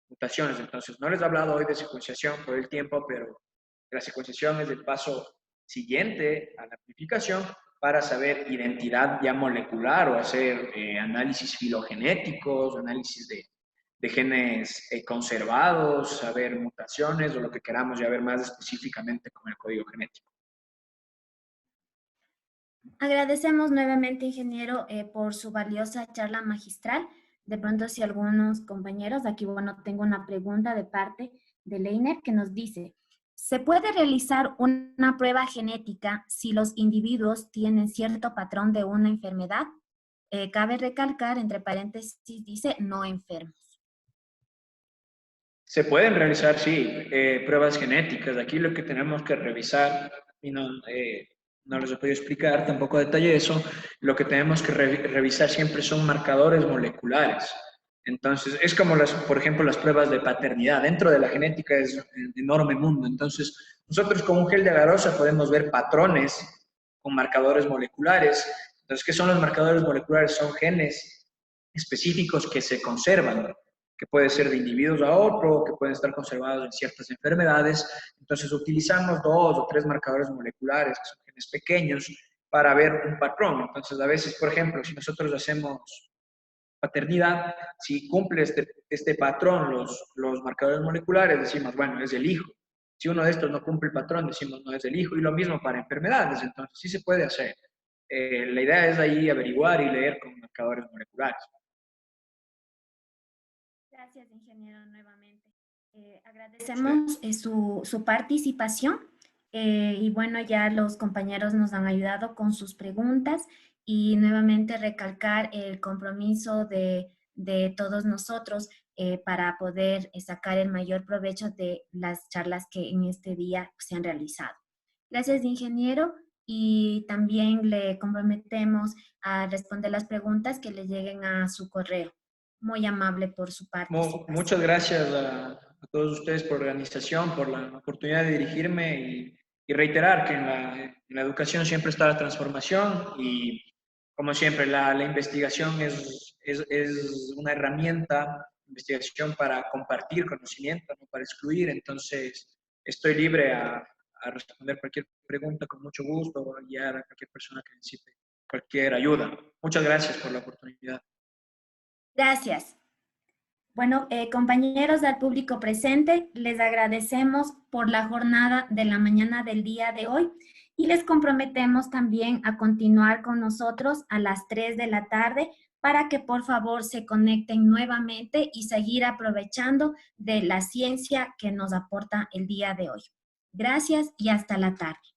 mutaciones. Entonces, no les he hablado hoy de secuenciación por el tiempo, pero la secuenciación es el paso siguiente a la amplificación para saber identidad ya molecular o hacer análisis filogenéticos, análisis de genes conservados, saber mutaciones o lo que queramos ya ver más específicamente con el código genético. Agradecemos nuevamente, ingeniero, por su valiosa charla magistral. De pronto, si algunos compañeros, aquí, bueno, tengo una pregunta de parte de Leiner que nos dice, ¿se puede realizar una prueba genética si los individuos tienen cierto patrón de una enfermedad? Cabe recalcar, entre paréntesis, dice no enfermos. Se pueden realizar, sí, pruebas genéticas. Aquí lo que tenemos que revisar, y no les he podido explicar tampoco a detalle eso, lo que tenemos que revisar siempre son marcadores moleculares. Entonces, es como, por ejemplo, las pruebas de paternidad. Dentro de la genética es un enorme mundo. Entonces, nosotros con un gel de agarosa podemos ver patrones con marcadores moleculares. Entonces, ¿qué son los marcadores moleculares? Son genes específicos que se conservan, que puede ser de individuos a otro, que pueden estar conservados en ciertas enfermedades. Entonces, utilizamos 2 o 3 marcadores moleculares, que son genes pequeños, para ver un patrón. Entonces, a veces, por ejemplo, si nosotros hacemos paternidad, si cumple este patrón, los marcadores moleculares, decimos, bueno, es el hijo. Si uno de estos no cumple el patrón, decimos, no es el hijo. Y lo mismo para enfermedades. Entonces, sí se puede hacer. La idea es ahí averiguar y leer con marcadores moleculares. Gracias, ingeniero, nuevamente. Agradecemos su participación y bueno, ya los compañeros nos han ayudado con sus preguntas y nuevamente recalcar el compromiso de todos nosotros para poder sacar el mayor provecho de las charlas que en este día se han realizado. Gracias, ingeniero, y también le comprometemos a responder las preguntas que le lleguen a su correo. Muy amable por su participación. Muchas gracias a todos ustedes por la organización, por la oportunidad de dirigirme y reiterar que en la educación siempre está la transformación y, como siempre, la investigación es una herramienta, investigación para compartir conocimiento, no para excluir. Entonces, estoy libre a responder cualquier pregunta con mucho gusto o a guiar a cualquier persona que necesite cualquier ayuda. Muchas gracias por la oportunidad. Gracias. Bueno, compañeros del público presente, les agradecemos por la jornada de la mañana del día de hoy y les comprometemos también a continuar con nosotros a las 3 de la tarde para que por favor se conecten nuevamente y seguir aprovechando de la ciencia que nos aporta el día de hoy. Gracias y hasta la tarde.